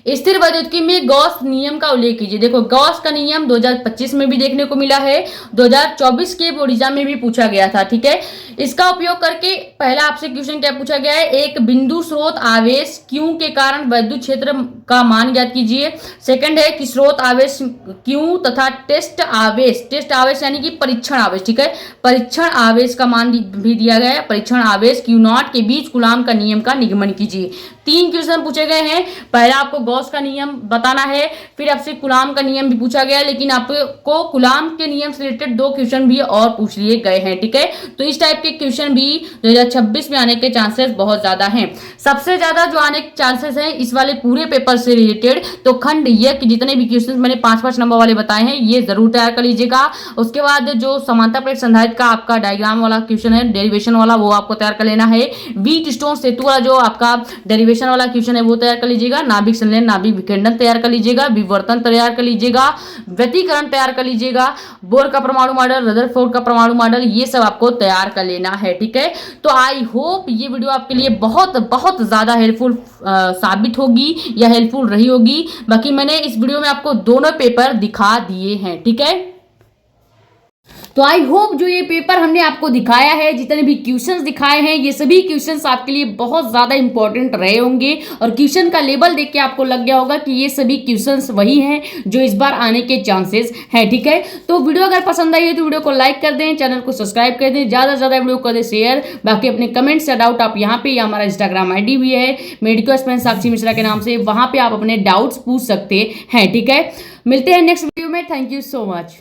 Speaker 1: स्थिर वैद्युतिकी में गॉस नियम का उल्लेख कीजिए। देखो गॉस का नियम 2025 में भी देखने को मिला है, 2024 के बोर्ड में भी पूछा गया था। ठीक है, इसका उपयोग करके पहला आपसे क्वेश्चन क्या पूछा गया है, एक बिंदु स्रोत आवेश Q के कारण वैद्युत क्षेत्र का मान ज्ञात कीजिए। सेकंड है कि स्रोत आवेश Q तथा टेस्ट आवेश यानी कि परीक्षण आवेश, ठीक है, परीक्षण आवेश का मान भी दिया गया है, परीक्षण आवेश Q0 के बीच कूलाम का नियम का निगमन कीजिए। 3 क्वेश्चन पूछे गए हैं, पहला आपको गॉस का नियम बताना है, फिर आपसे कूलाम का नियम भी पूछा गया है, लेकिन आपको कूलाम के नियम से रिलेटेड 2 क्वेश्चन भी और पूछ लिए गए हैं। ठीक है, तो इस टाइप के क्वेश्चन भी 2026 में आने के चांसेस बहुत ज्यादा हैं। सबसे ज्यादा जो आने के चांसेस हैं इस वाले पूरे पेपर से रिलेटेड, तो खंड ये कि जितने भी क्वेश्चंस मैंने 5-5 नंबर वाले बताए हैं ये जरूर तैयार कर लीजिएगा। उसके बाद जो समांतर प्लेट संधारित्र का आपका डायग्राम वाला क्वेश्चन है, डेरिवेशन वाला, वो आपको तैयार कर लेना है। व्हीट स्टोन सेतु वाला जो आपका डेरिवेशन वाला क्वेश्चन है वो तैयार कर लीजिएगा। नाभिक संलयन, नाभिक विखंडन तैयार कर लीजिएगा। विवर्तन तैयार कर लीजिएगा। व्यतिकरण तैयार कर लीजिएगा। बोर का परमाणु मॉडल, रदरफोर्ड का परमाणु मॉडल, ये सब आपको तैयार कर लेना है। ठीक है, तो आई होप ये वीडियो आपके लिए बहुत बहुत ज्यादा हेल्पफुल साबित होगी या हेल्पफुल रही होगी। बाकी मैंने इस वीडियो में आपको दोनों पेपर दिखा दिए हैं। ठीक है, तो आई होप जो ये पेपर हमने आपको दिखाया है, जितने भी क्वेश्चंस दिखाए हैं, ये सभी क्वेश्चंस आपके लिए बहुत ज्यादा इंपॉर्टेंट रहे होंगे और क्वेश्चन का लेवल देख के आपको लग गया होगा कि ये सभी क्वेश्चंस वही हैं जो इस बार आने के चांसेस हैं। ठीक है, तो वीडियो अगर पसंद आई है तो वीडियो को लाइक कर दें, चैनल को सब्सक्राइब कर दें, ज्यादा से ज्यादा वीडियो कर दें शेयर। बाकी अपने कमेंट्स या डाउट आप यहाँ पे, या हमारा इंस्टाग्राम ID भी है मेडिको स्पेन साक्षी मिश्रा के नाम से, वहां पे आप अपने डाउट्स पूछ सकते हैं। ठीक है, मिलते हैं नेक्स्ट वीडियो में। Thank you so much.